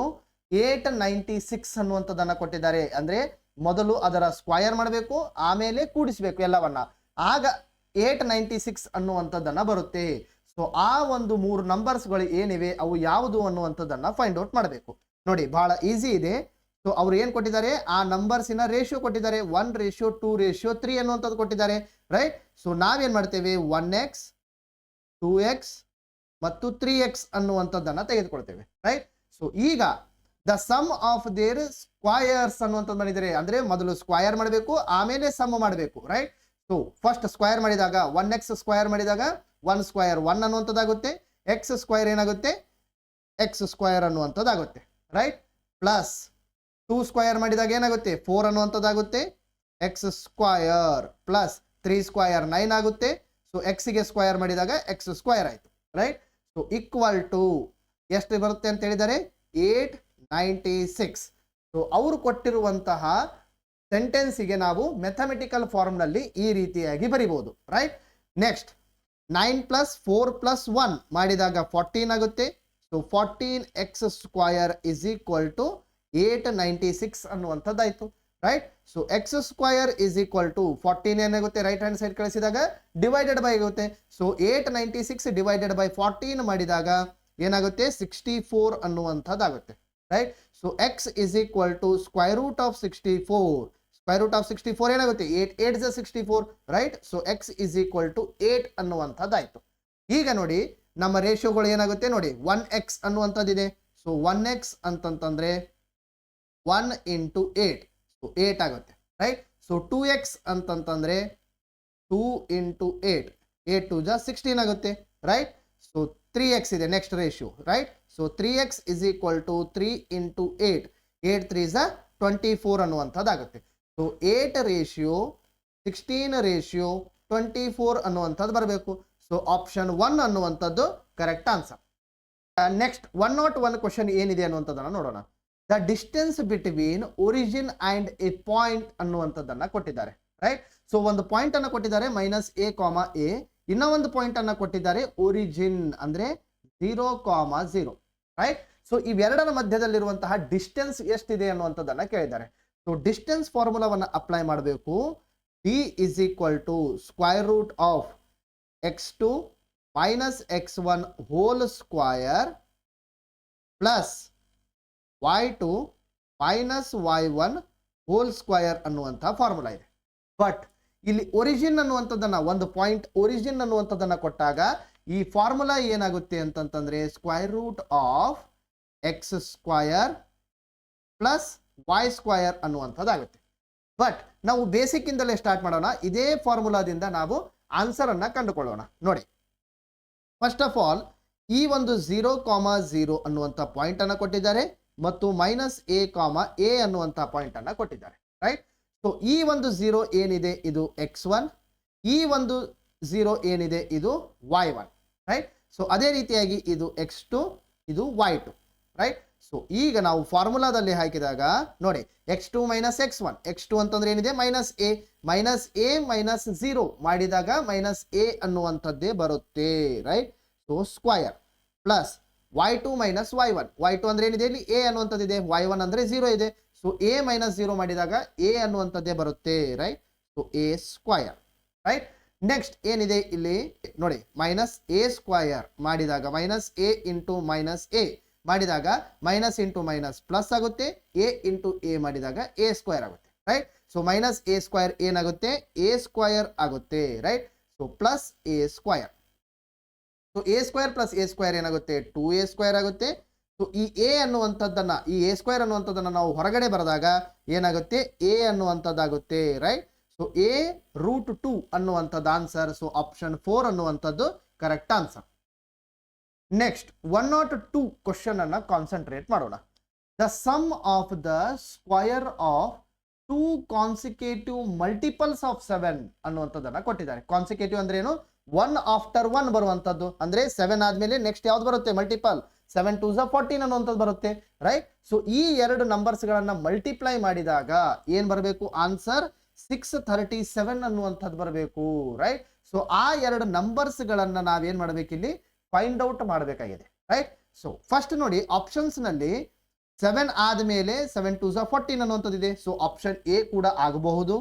896 ಅನ್ನುವಂಥದ್ದನ್ನ ಕೊಟ್ಟಿದ್ದಾರೆ. ಅಂದ್ರೆ ಮೊದಲು ಅದರ ಸ್ಕ್ವಯರ್ ಮಾಡಬೇಕು, ಆಮೇಲೆ ಕೂಡಿಸಬೇಕು ಎಲ್ಲವನ್ನ, ಆಗ 896 ಅನ್ನುವಂಥದ್ದನ್ನ ಬರುತ್ತೆ. ಸೊ ಆ ಒಂದು 3 ನಂಬರ್ಸ್ಗಳು ಏನಿವೆ ಅವು ಯಾವುದು ಅನ್ನುವಂಥದ್ದನ್ನ ಫೈಂಡ್ ಔಟ್ ಮಾಡಬೇಕು. ನೋಡಿ, ಬಹಳ ಈಸಿ ಇದೆ. ಸೊ ಅವ್ರು ಏನ್ ಕೊಟ್ಟಿದ್ದಾರೆ, ಆ ನಂಬರ್ಸಿನ ರೇಷಿಯೋ ಕೊಟ್ಟಿದ್ದಾರೆ, 1:2:3 ಅನ್ನುವಂಥದ್ದು ಕೊಟ್ಟಿದ್ದಾರೆ, ರೈಟ್. ಸೊ ನಾವೇನ್ ಮಾಡ್ತೇವೆ, 1x 2x ಮತ್ತು 3x ಅನ್ನುವಂಥದ್ದನ್ನ ತೆಗೆದುಕೊಳ್ತೇವೆ, ರೈಟ್. ಸೊ ಈಗ the sum of their squares ಅನ್ನುವಂಥದ್ದು ಮಾಡಿದರೆ, ಅಂದ್ರೆ ಮೊದಲು ಸ್ಕ್ವಯರ್ ಮಾಡಬೇಕು, ಆಮೇಲೆ ಸಮ್ ಮಾಡಬೇಕು, ರೈಟ್. ಸೊ ಫಸ್ಟ್ ಸ್ಕ್ವಯರ್ ಮಾಡಿದಾಗ 1x ಸ್ಕ್ವಯರ್ ಮಾಡಿದಾಗ 1 ಸ್ಕ್ವಯರ್ 1 ಅನ್ನುವಂಥದ್ದಾಗುತ್ತೆ, x ಸ್ಕ್ವಯರ್ ಏನಾಗುತ್ತೆ, x ಸ್ಕ್ವಯರ್ ಅನ್ನುವಂಥದ್ದಾಗುತ್ತೆ, ರೈಟ್. ಪ್ಲಸ್ 2 ಸ್ಕ್ವಯರ್ ಮಾಡಿದಾಗ ಏನಾಗುತ್ತೆ, 4 ಅನ್ನುವಂಥದ್ದಾಗುತ್ತೆ, x ಸ್ಕ್ವಯರ್ ಪ್ಲಸ್ 3 ಸ್ಕ್ವಯರ್ 9 ಆಗುತ್ತೆ. ಸೊ x ಗೆ ಸ್ಕ್ವಯರ್ ಮಾಡಿದಾಗ x ಸ್ಕ್ವಯರ್ ಆಯ್ತು, ರೈಟ್. ಸೊ ಈಕ್ವಲ್ ಟು ಎಷ್ಟು ಬರುತ್ತೆ ಅಂತ ಹೇಳಿದರೆ 896. ಸೊ ಅವರು ಕೊಟ್ಟಿರುವಂತಹ ಸೆಂಟೆನ್ಸಿಗೆ ನಾವು ಮೆಥಮೆಟಿಕಲ್ ಫಾರ್ಮ್ ನಲ್ಲಿ ಈ ರೀತಿಯಾಗಿ ಬರಿಬಹುದು, ರೈಟ್. ನೆಕ್ಸ್ಟ್ 9 + 4 + 1 ಮಾಡಿದಾಗ 14 ಆಗುತ್ತೆ. So 14x square is equal to 896 ಅನ್ನುವಂಥದ್ದಾಯ್ತು, right. So X square is equal to 14 ಏನಾಗುತ್ತೆ, ರೈಟ್ ಹ್ಯಾಂಡ್ ಸೈಡ್ ಕಳಿಸಿದಾಗ ಡಿವೈಡೆಡ್ ಬೈ ಆಗುತ್ತೆ. ಸೊ 896 ಡಿವೈಡೆಡ್ ಬೈ 14 ಮಾಡಿದಾಗ ಏನಾಗುತ್ತೆ, 64 ಅನ್ನುವಂಥದ್ದಾಗುತ್ತೆ, right. So X is equal to square root of 64. Square root of 64 ಏನಾಗುತ್ತೆ, 8 8 64, right. So X is equal to 8 ಅನ್ನುವಂಥದ್ದಾಯ್ತು. ಈಗ ನೋಡಿ, ನಮ್ಮ ರೇಷಿಯೋಗಳು ಏನಾಗುತ್ತೆ ನೋಡಿ, 1x ಅನ್ನುವಂಥದ್ದಿದೆ. ಸೊ 1x ಅಂತಂತಂದ್ರೆ 1 × 8, ಸೊ 8 ಆಗುತ್ತೆ, ರೈಟ್. ಸೊ 2x ಅಂತಂತಂದ್ರೆ 2 × 8, 8 2 16 ಆಗುತ್ತೆ, ರೈಟ್. ಸೊ 3x ಇದೆ next ratio, right. So 3x is equal to 3 × 8, 8 3 24 ಅನ್ನುವಂಥದ್ದಾಗುತ್ತೆ. ಸೊ 8 ರೇಷಿಯೋ 16 ರೇಷಿಯೋ 24 ಅನ್ನುವಂಥದ್ದು ಬರಬೇಕು. ಸೊ ಆಪ್ಷನ್ 1 ಅನ್ನುವಂಥದ್ದು ಕರೆಕ್ಟ್ ಆನ್ಸರ್. ನೆಕ್ಸ್ಟ್ 101 ಕ್ವಶನ್ ಏನಿದೆ ಅನ್ನುವಂಥದ್ದನ್ನ ನೋಡೋಣ. The distance between origin and A point ಅನ್ನುವಂಥದ್ದನ್ನ ಕೊಟ್ಟಿದ್ದಾರೆ, ರೈಟ್. ಸೊ ಒಂದು ಪಾಯಿಂಟ್ ಅನ್ನ ಕೊಟ್ಟಿದ್ದಾರೆ -a, a. ಇನ್ನ ಒಂದು ಪಾಯಿಂಟ್ ಅನ್ನ ಕೊಟ್ಟಿದ್ದಾರೆ ಒರಿಜಿನ್ ಅಂದ್ರೆ 0, 0, ರೈಟ್. ಸೊ ಇವೆರಡರ ಮಧ್ಯದಲ್ಲಿರುವಂತಹ ಡಿಸ್ಟೆನ್ಸ್ ಎಷ್ಟಿದೆ ಅನ್ನುವಂಥದ್ದನ್ನ ಕೇಳಿದ್ದಾರೆ. ಸೊ ಡಿಸ್ಟೆನ್ಸ್ ಫಾರ್ಮುಲಾವನ್ನ ಅಪ್ಲೈ ಮಾಡಬೇಕು. d is equal to square root of x2 minus x1 whole square plus y2 minus y1 whole square ಅನ್ನುವಂತಹ ಫಾರ್ಮುಲಾ ಇದೆ. ಬಟ್ ಇಲ್ಲಿ ಒರಿಜಿನ್ ಅನ್ನುವಂಥದ್ದನ್ನ ಒಂದು ಪಾಯಿಂಟ್ ಒರಿಜಿನ್ ಅನ್ನುವಂಥದ್ದನ್ನ ಕೊಟ್ಟಾಗ ಈ ಫಾರ್ಮುಲಾ ಏನಾಗುತ್ತೆ ಅಂತಂತಂದ್ರೆ square root of X square plus Y square ಅನ್ನುವಂಥದ್ದಾಗುತ್ತೆ. ಬಟ್ ನಾವು ಬೇಸಿಕ್ ಇಂದಲೇ ಸ್ಟಾರ್ಟ್ ಮಾಡೋಣ. ಇದೇ ಫಾರ್ಮುಲಾದಿಂದ ನಾವು ಆನ್ಸರ್ ಅನ್ನ ಕಂಡುಕೊಳ್ಳೋಣ. ನೋಡಿ, ಫಸ್ಟ್ ಆಫ್ ಆಲ್ ಈ ಒಂದು 0,0 ಅನ್ನುವಂಥ ಪಾಯಿಂಟ್ ಅನ್ನ ಕೊಟ್ಟಿದ್ದಾರೆ ಮತ್ತು ಮೈನಸ್ ಎ ಅನ್ನುವಂಥ ಪಾಯಿಂಟ್ ಅನ್ನ ಕೊಟ್ಟಿದ್ದಾರೆ, ರೈಟ್. ಸೊ ಈ ಒಂದು 0 ಏನಿದೆ ಇದು x1, ಈ ಒಂದು 0 ಏನಿದೆ ಇದು y1, ರೈಟ್. ಸೊ ಅದೇ ರೀತಿಯಾಗಿ ಇದು x2, ಇದು y2, ರೈಟ್. ಸೊ ಈಗ ನಾವು ಫಾರ್ಮುಲಾದಲ್ಲಿ ಹಾಕಿದಾಗ ನೋಡಿ x2 ಮೈನಸ್ x1 ಅಂತಂದ್ರೆ ಏನಿದೆ ಮೈನಸ್ ಎ ಮೈನಸ್ 0 ಮಾಡಿದಾಗ ಮೈನಸ್ ಎ ಅನ್ನುವಂಥದ್ದೇ ಬರುತ್ತೆ, right. So square plus y2 minus y1 ಅಂದ್ರೆ ಏನಿದೆ ಇಲ್ಲಿ ಎ ಅನ್ನುವಂಥದ್ದಿದೆ, y1 ಅಂದ್ರೆ 0 ಇದೆ. ಸೊ ಎ ಮೈನಸ್ 0 ಮಾಡಿದಾಗ ಎ ಅನ್ನುವಂಥದ್ದೇ ಬರುತ್ತೆ, right. So A square, right. Next ಏನಿದೆ ಇಲ್ಲಿ ನೋಡಿ ಮೈನಸ್ ಎ ಸ್ಕ್ವಯರ್ ಮಾಡಿದಾಗ minus A into minus A ಮಾಡಿದಾಗ ಮೈನಸ್ ಇಂಟು ಮೈನಸ್ ಪ್ಲಸ್ ಆಗುತ್ತೆ, ಎ ಇಂಟು ಎ ಮಾಡಿದಾಗ ಎ ಸ್ಕ್ವಯರ್ ಆಗುತ್ತೆ, right. So minus A square ಏನಾಗುತ್ತೆ ಎ ಸ್ಕ್ವಯರ್ ಆಗುತ್ತೆ, right. So plus A square, so A square plus A square ಏನಾಗುತ್ತೆ 2a square ಆಗುತ್ತೆ. So ಈ A ಅನ್ನುವಂಥದ್ದನ್ನ ಈ ಎ ಸ್ಕ್ವಯರ್ ಅನ್ನುವಂಥದ್ದನ್ನ ನಾವು ಹೊರಗಡೆ ಬರೆದಾಗ ಏನಾಗುತ್ತೆ ಎ ಅನ್ನುವಂಥದ್ದಾಗುತ್ತೆ, ರೈಟ್. ಸೊ ಎ ರೂಟ್ 2 ಅನ್ನುವಂಥದ್ದು ಆನ್ಸರ್. ಸೊ ಆಪ್ಷನ್ 4 ಅನ್ನುವಂಥದ್ದು ಕರೆಕ್ಟ್ ಆನ್ಸರ್. ನೆಕ್ಸ್ಟ್ 102 ಕ್ವಶನ್ ಅನ್ನ ಕಾನ್ಸಂಟ್ರೇಟ್ ಮಾಡೋಣ. The sum of the square of 2 consecutive multiples of 7 ಅನ್ನುವಂಥದ್ದನ್ನ ಕೊಟ್ಟಿದ್ದಾರೆ. ಕಾನ್ಸಿಕ್ಯೂಟಿವ್ ಅಂದ್ರೆ ಏನು, 1 ಆಫ್ಟರ್ 1 ಬರುವಂತದ್ದು, ಅಂದ್ರೆ 7 ಆದ್ಮೇಲೆ ನೆಕ್ಸ್ಟ್ ಯಾವ್ದು ಬರುತ್ತೆ ಮಲ್ಟಿಪಲ್, 7 2 14 ಅನ್ನುವಂಥದ್ದು ಬರುತ್ತೆ, ರೈಟ್. ಸೊ ಈ ಎರಡು ನಂಬರ್ಸ್ ಗಳನ್ನ ಮಲ್ಟಿಪ್ಲೈ ಮಾಡಿದಾಗ ಏನ್ ಬರಬೇಕು ಆನ್ಸರ್ 637 ಅನ್ನುವಂಥದ್ದು ಬರಬೇಕು, ರೈಟ್. ಸೊ ಆ ಎರಡು ನಂಬರ್ಸ್ ಗಳನ್ನ ನಾವೇನ್ ಮಾಡ್ಬೇಕು ಇಲ್ಲಿ ಫೈಂಡ್ ಔಟ್ ಮಾಡಬೇಕಾಗಿದೆ, ರೈಟ್. ಸೊ ಫಸ್ಟ್ ನೋಡಿ ಆಪ್ಷನ್ಸ್ ನಲ್ಲಿ 7 ಆದ್ಮೇಲೆ 7 2 14 ಅನ್ನುವಂಥದ್ದು ಇದೆ. ಸೊ ಆಪ್ಷನ್ ಎ ಕೂಡ ಆಗಬಹುದು.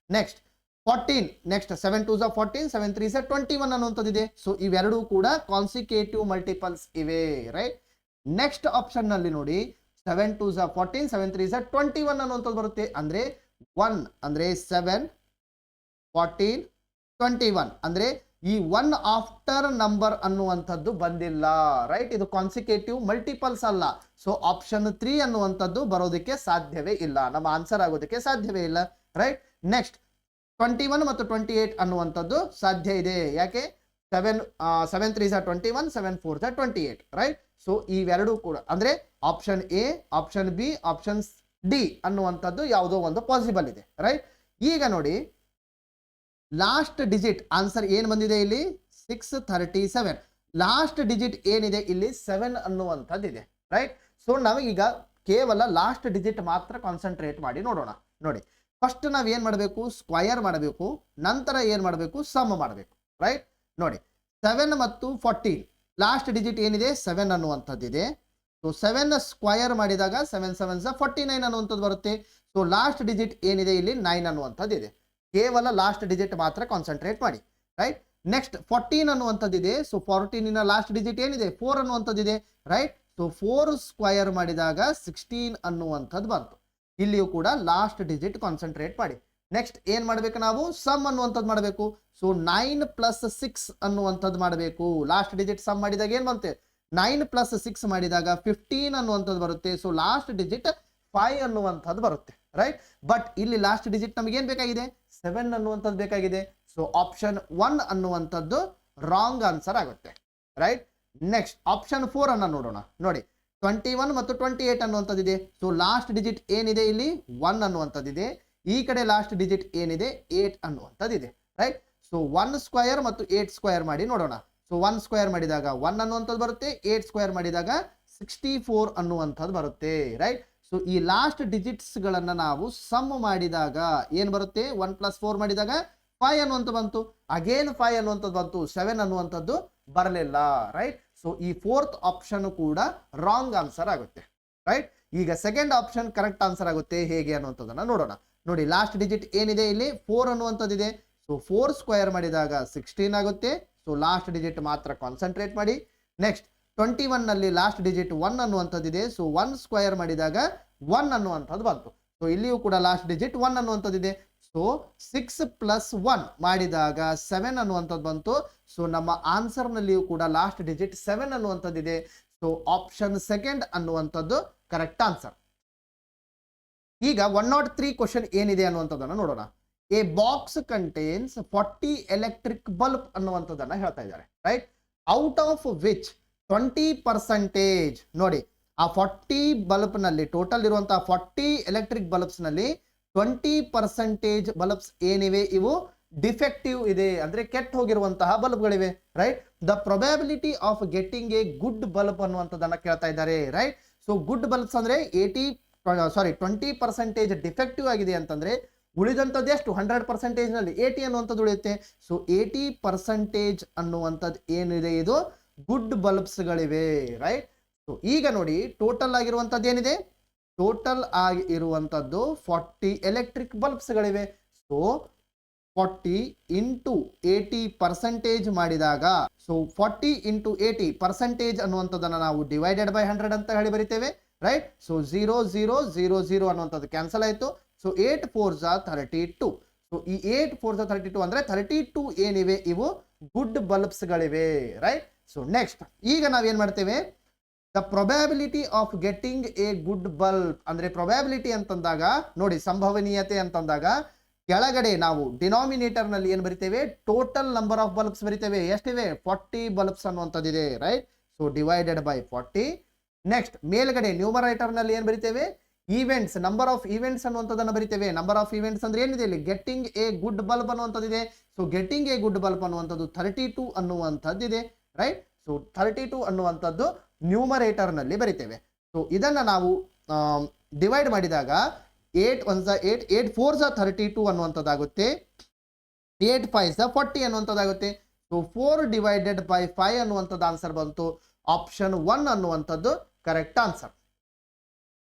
ನೆಕ್ಸ್ಟ್ 14, ನೆಕ್ಸ್ಟ್ 7 2 14, 7 3 21 ಅನ್ನುವಂಥದ್ದು ಇದೆ. ಸೊ ಇವೆರಡೂ ಕೂಡ ಕಾನ್ಸಿಕ್ಯೂಟಿವ್ ಮಲ್ಟಿಪಲ್ಸ್ ಇವೆ, ರೈಟ್. ನೆಕ್ಸ್ಟ್ ಆಪ್ಷನ್ ನಲ್ಲಿ ನೋಡಿ 7 2 14, 7 3 21 ಅನ್ನುವಂಥದ್ದು ಬರುತ್ತೆ. ಅಂದ್ರೆ 1 ಅಂದ್ರೆ 7 14 21 ಅಂದ್ರೆ ಈ 1 ಆಫ್ಟರ್ ನಂಬರ್ ಅನ್ನುವಂಥದ್ದು ಬಂದಿಲ್ಲ, ರೈಟ್. ಇದು ಕಾನ್ಸಿಕ್ಯೂಟಿವ್ ಮಲ್ಟಿಪಲ್ಸ್ ಅಲ್ಲ. ಸೊ ಆಪ್ಷನ್ 3 ಅನ್ನುವಂಥದ್ದು ಬರೋದಕ್ಕೆ ಸಾಧ್ಯವೇ ಇಲ್ಲ, ನಮ್ಮ ಆನ್ಸರ್ ಆಗೋದಕ್ಕೆ ಸಾಧ್ಯವೇ ಇಲ್ಲ, ರೈಟ್. ನೆಕ್ಸ್ಟ್ 21 ಮತ್ತು 28 ಅನ್ನುವಂಥದ್ದು ಸಾಧ್ಯ ಇದೆ. ಯಾಕೆ 7 3 21, 7 4 28, ರೈಟ್. ಸೊ ಇವೆರಡೂ ಕೂಡ ಅಂದ್ರೆ option A, option B, option D ಅನ್ನುವಂಥದ್ದು ಯಾವುದೋ ಒಂದು ಪಾಸಿಬಲ್ ಇದೆ, ರೈಟ್. ಈಗ ನೋಡಿ ಲಾಸ್ಟ್ ಡಿಜಿಟ್ ಆನ್ಸರ್ ಏನ್ ಬಂದಿದೆ ಇಲ್ಲಿ 637. ಲಾಸ್ಟ್ ಡಿಜಿಟ್ ಏನಿದೆ ಇಲ್ಲಿ 7 ಅನ್ನುವಂಥದ್ದು ಇದೆ, ರೈಟ್. ಸೊ ನಾವೀಗ ಕೇವಲ ಲಾಸ್ಟ್ ಡಿಜಿಟ್ ಮಾತ್ರ ಕಾನ್ಸಂಟ್ರೇಟ್ ಮಾಡಿ ನೋಡೋಣ. ನೋಡಿ ಫಸ್ಟ್ ನಾವ್ ಏನ್ ಮಾಡಬೇಕು ಸ್ಕ್ವಯರ್ ಮಾಡಬೇಕು, ನಂತರ ಏನ್ ಮಾಡಬೇಕು ಸಮ್ ಮಾಡಬೇಕು, ರೈಟ್. ನೋಡಿ 7 ಮತ್ತು 14 ಲಾಸ್ಟ್ ಡಿಜಿಟ್ ಏನಿದೆ 7 ಅನ್ನುವಂಥದ್ದಿದೆ. ಸೊ 7 ಸ್ಕ್ವಯರ್ ಮಾಡಿದಾಗ 7 7 49 ಅನ್ನುವಂಥದ್ದು ಬರುತ್ತೆ. ಸೊ ಲಾಸ್ಟ್ ಡಿಜಿಟ್ ಏನಿದೆ ಇಲ್ಲಿ 9 ಅನ್ನುವಂಥದ್ದು ಇದೆ. ಕೇವಲ ಲಾಸ್ಟ್ ಡಿಜಿಟ್ ಮಾತ್ರ ಕಾನ್ಸಂಟ್ರೇಟ್ ಮಾಡಿ, ರೈಟ್. ನೆಕ್ಸ್ಟ್ 14 ಅನ್ನುವಂಥದ್ದಿದೆ. ಸೊ 14 ಲಾಸ್ಟ್ ಡಿಜಿಟ್ ಏನಿದೆ 4 ಅನ್ನುವಂಥದ್ದಿದೆ, ರೈಟ್. ಸೊ 4 ಸ್ಕ್ವಯರ್ ಮಾಡಿದಾಗ 16 ಅನ್ನುವಂಥದ್ದು ಬಂತು. ಇಲ್ಲಿಯೂ ಕೂಡ ಲಾಸ್ಟ್ ಡಿಜಿಟ್ ಕಾನ್ಸಂಟ್ರೇಟ್ ಮಾಡಿ. ನೆಕ್ಸ್ಟ್ ಏನ್ ಮಾಡ್ಬೇಕು ನಾವು ಸಮ್ ಅನ್ನುವಂಥದ್ದು ಮಾಡಬೇಕು. ಸೊ 9 ಪ್ಲಸ್ 6 ಅನ್ನುವಂಥದ್ದು ಮಾಡಬೇಕು. ಲಾಸ್ಟ್ ಡಿಜಿಟ್ ಸಮ್ ಮಾಡಿದಾಗ ಏನ್ ಬಂತೆ 9 ಪ್ಲಸ್ 6 ಮಾಡಿದಾಗ 15 ಅನ್ನುವಂಥದ್ದು ಬರುತ್ತೆ. ಸೊ ಲಾಸ್ಟ್ ಡಿಜಿಟ್ 5 ಅನ್ನುವಂಥದ್ದು ಬರುತ್ತೆ, ರೈಟ್. ಬಟ್ ಇಲ್ಲಿ ಲಾಸ್ಟ್ ಡಿಜಿಟ್ ನಮಗೆ ಏನ್ ಬೇಕಾಗಿದೆ 7 ಅನ್ನುವಂಥದ್ದು ಬೇಕಾಗಿದೆ. ಸೊ ಆಪ್ಷನ್ 1 ಅನ್ನುವಂಥದ್ದು ರಾಂಗ್ ಆನ್ಸರ್ ಆಗುತ್ತೆ, ರೈಟ್. ನೆಕ್ಸ್ಟ್ ಆಪ್ಷನ್ 4 ಅನ್ನ ನೋಡೋಣ. ನೋಡಿ 21 ಮತ್ತು 28 ಅನ್ನುವಂಥದ್ದಿದೆ. ಸೊ ಲಾಸ್ಟ್ ಡಿಜಿಟ್ ಏನಿದೆ ಇಲ್ಲಿ 1 ಅನ್ನುವಂಥದ್ದಿದೆ. ಈ ಕಡೆ ಲಾಸ್ಟ್ ಡಿಜಿಟ್ ಏನಿದೆ 8 ಅನ್ನುವಂಥದ್ದಿದೆ, ರೈಟ್. ಸೊ 1 ಸ್ಕ್ವಯರ್ ಮತ್ತು 8 ಸ್ಕ್ವಯರ್ ಮಾಡಿ ನೋಡೋಣ. ಸೊ 1 ಸ್ಕ್ವಯರ್ ಮಾಡಿದಾಗ 1 ಅನ್ನುವಂಥದ್ದು ಬರುತ್ತೆ, 8 ಸ್ಕ್ವಯರ್ ಮಾಡಿದಾಗ 64 ಅನ್ನುವಂಥದ್ದು ಬರುತ್ತೆ, ರೈಟ್. ಸೊ ಈ ಲಾಸ್ಟ್ ಡಿಜಿಟ್ಸ್ ಗಳನ್ನ ನಾವು ಸಮ್ ಮಾಡಿದಾಗ ಏನ್ ಬರುತ್ತೆ 1 ಪ್ಲಸ್ 4 ಮಾಡಿದಾಗ 5 ಅನ್ನುವಂಥ ಬಂತು. ಅಗೇನ್ 5 ಅನ್ನುವಂಥದ್ದು ಬಂತು, 7 ಅನ್ನುವಂಥದ್ದು ಬರಲಿಲ್ಲ, ರೈಟ್. ಸೊ ಈ 4th ಆಪ್ಷನ್ ಕೂಡ ರಾಂಗ್ ಆನ್ಸರ್ ಆಗುತ್ತೆ, ರೈಟ್. ಈಗ ಸೆಕೆಂಡ್ ಆಪ್ಷನ್ ಕರೆಕ್ಟ್ ಆನ್ಸರ್ ಆಗುತ್ತೆ ಹೇಗೆ ಅನ್ನುವಂಥದ್ದನ್ನ ನೋಡೋಣ. ನೋಡಿ ಲಾಸ್ಟ್ ಡಿಜಿಟ್ ಏನಿದೆ ಇಲ್ಲಿ 4 ಅನ್ನುವಂಥದ್ದಿದೆ. ಸೊ 4 ಸ್ಕ್ವಯರ್ ಮಾಡಿದಾಗ 16 ಆಗುತ್ತೆ. ಸೊ ಲಾಸ್ಟ್ ಡಿಜಿಟ್ ಮಾತ್ರ ಕಾನ್ಸಂಟ್ರೇಟ್ ಮಾಡಿ. ನೆಕ್ಸ್ಟ್ 21 ನಲ್ಲಿ ಲಾಸ್ಟ್ ಡಿಜಿಟ್ 1 ಅನ್ನುವಂಥದ್ದಿದೆ. ಸೊ 1 ಸ್ಕ್ವಯರ್ ಮಾಡಿದಾಗ 1 ಅನ್ನುವಂಥದ್ದು ಬಂತು. ಸೊ ಇಲ್ಲಿಯೂ ಕೂಡ ಲಾಸ್ಟ್ ಡಿಜಿಟ್ 1 ಅನ್ನುವಂಥದ್ದಿದೆ. ಸೊ ಸೊ 6 ಪ್ಲಸ್ 1 ಮಾಡಿದಾಗ 7 ಅನ್ನುವಂಥದ್ದು ಬಂತು. ಸೊ ನಮ್ಮ ಆನ್ಸರ್ ನಲ್ಲಿಯೂ ಕೂಡ ಲಾಸ್ಟ್ ಡಿಜಿಟ್ 7 ಅನ್ನುವಂಥದ್ದು ಇದೆ. ಸೊ ಆಪ್ಷನ್ ಸೆಕೆಂಡ್ ಅನ್ನುವಂಥದ್ದು ಕರೆಕ್ಟ್ ಆನ್ಸರ್. ಈಗ 103 ಕ್ವಶನ್ ಏನಿದೆ ಅನ್ನುವಂಥದ್ದನ್ನು ನೋಡೋಣ. A box contains 40 electric bulb ಅನ್ನುವಂಥದ್ದನ್ನ ಹೇಳ್ತಾ ಇದ್ದಾರೆ, ರೈಟ್? ಔಟ್ ಆಫ್ ವಿಚ್ 20% ನೋಡಿ, ಆ 40 ಬಲ್ಬ್ ನಲ್ಲಿ ಟೋಟಲ್ ಇರುವಂತಹ 40 ಎಲೆಕ್ಟ್ರಿಕ್ ಬಲ್ಬ್ಸ್ ನಲ್ಲಿ 20% ಬಲ್ಬ್ಸ್ ಏನಿವೆ ಇವು ಡಿಫೆಕ್ಟಿವ್ ಇದೆ, ಅಂದ್ರೆ ಕೆಟ್ಟ ಹೋಗಿರುವಂತಹ ಬಲ್ಬ್ಗಳಿವೆ, right? The probability of getting a good bulb ಅನ್ನುವಂಥದ್ದನ್ನ ಕೇಳ್ತಾ ಇದ್ದಾರೆ, ರೈಟ್? ಸೊ ಗುಡ್ ಬಲ್ಬ್ಸ್ ಅಂದ್ರೆ 20% ಡಿಫೆಕ್ಟಿವ್ ಆಗಿದೆ ಅಂತಂದ್ರೆ ಉಳಿದಂಥದ್ದು ಎಷ್ಟು 100% ನಲ್ಲಿ 80 ಅನ್ನುವಂಥದ್ದು ಉಳಿಯುತ್ತೆ. ಸೊ 80% ಅನ್ನುವಂಥದ್ದು ಏನಿದೆ ಇದು ಗುಡ್ ಬಲ್ಬ್ಸ್ ಗಳಿವೆ, ರೈಟ್? ಸೊ ಈಗ ನೋಡಿ ಟೋಟಲ್ ಆಗಿರುವಂಥದ್ದು ಏನಿದೆ, ಟೋಟಲ್ ಆಗಿ ಇರುವಂಥದ್ದು 40 ಎಲೆಕ್ಟ್ರಿಕ್ ಬಲ್ಬ್ಸ್ ಗಳಿವೆ. ಸೊ 40 ಇಂಟು 80% ಮಾಡಿದಾಗ, ಸೊ 40 ಇಂಟು 80% ಅನ್ನುವಂಥದ್ದನ್ನ ನಾವು ಡಿವೈಡೆಡ್ ಬೈ 100 ಅಂತ ಹೇಳಿ ಬರಿತೇವೆ, ರೈಟ್? ಸೊ 0 0 0 0 ಅನ್ನುವಂಥದ್ದು ಕ್ಯಾನ್ಸಲ್ ಆಯ್ತು. ಸೊ 8 4 32. ಸೊ ಈ 8 4 32 ಅಂದ್ರೆ 32 ಏನಿವೆ ಇವು ಗುಡ್ ಬಲ್ಬ್ಸ್ ಗಳಿವೆ, ರೈಟ್? ಸೊ ನೆಕ್ಸ್ಟ್ ಈಗ ನಾವೇನ್ ಮಾಡ್ತೇವೆ, the probability of getting a good bulb ಅಂದ್ರೆ ಪ್ರೊಬ್ಯಾಬಿಲಿಟಿ ಅಂತಂದಾಗ ನೋಡಿ, ಸಂಭವನೀಯತೆ ಅಂತಂದಾಗ ಕೆಳಗಡೆ ನಾವು ಡಿನಾಮಿನೇಟರ್ ನಲ್ಲಿ ಏನ್ ಬರಿತೇವೆ, ಟೋಟಲ್ ನಂಬರ್ ಆಫ್ ಬಲ್ಬ್ಸ್ ಬರಿತೇವೆ. ಎಷ್ಟಿವೆ 40 ಬಲ್ಬ್ಸ್ ಅನ್ನುವಂಥದ್ದಿದೆ, right? So divided by 40. Next ಮೇಲ್ಗಡೆ ನ್ಯೂಮರೇಟರ್ ನಲ್ಲಿ ಏನ್ ಬರಿತೇವೆ, ಈವೆಂಟ್ಸ್, ನಂಬರ್ ಆಫ್ ಈವೆಂಟ್ಸ್ ಅನ್ನುವಂಥದ್ದನ್ನ ಬರಿತೇವೆ. ನಂಬರ್ ಆಫ್ ಈವೆಂಟ್ಸ್ ಅಂದ್ರೆ ಏನಿದೆ ಇಲ್ಲಿ, ಗೆಟ್ಟಿಂಗ್ ಎ ಗುಡ್ ಬಲ್ಬ್ ಅನ್ನುವಂಥದ್ದಿದೆ. So getting a good bulb ಅನ್ನುವಂಥದ್ದು 32 ಅನ್ನುವಂಥದ್ದಿದೆ, ರೈಟ್? ಸೊ 32 ಅನ್ನುವಂಥದ್ದು ನ್ಯೂಮರೇಟರ್ ನಲ್ಲಿ ಬರಿತೇವೆ. ಸೊ ಇದನ್ನ ನಾವು ಡಿವೈಡ್ ಮಾಡಿದಾಗ 8 1 8 8 4 32 ಅನ್ನುವಂಥದ್ದಾಗುತ್ತೆ, 8 5 40 ಅನ್ನುವಂಥದ್ದಾಗುತ್ತೆ. ಸೊ 4 ಡಿವೈಡೆಡ್ ಬೈ 5 ಅನ್ನುವಂಥದ್ದು ಆನ್ಸರ್ ಬಂತು. ಆಪ್ಷನ್ 1 ಅನ್ನುವಂಥದ್ದು ಕರೆಕ್ಟ್ ಆನ್ಸರ್.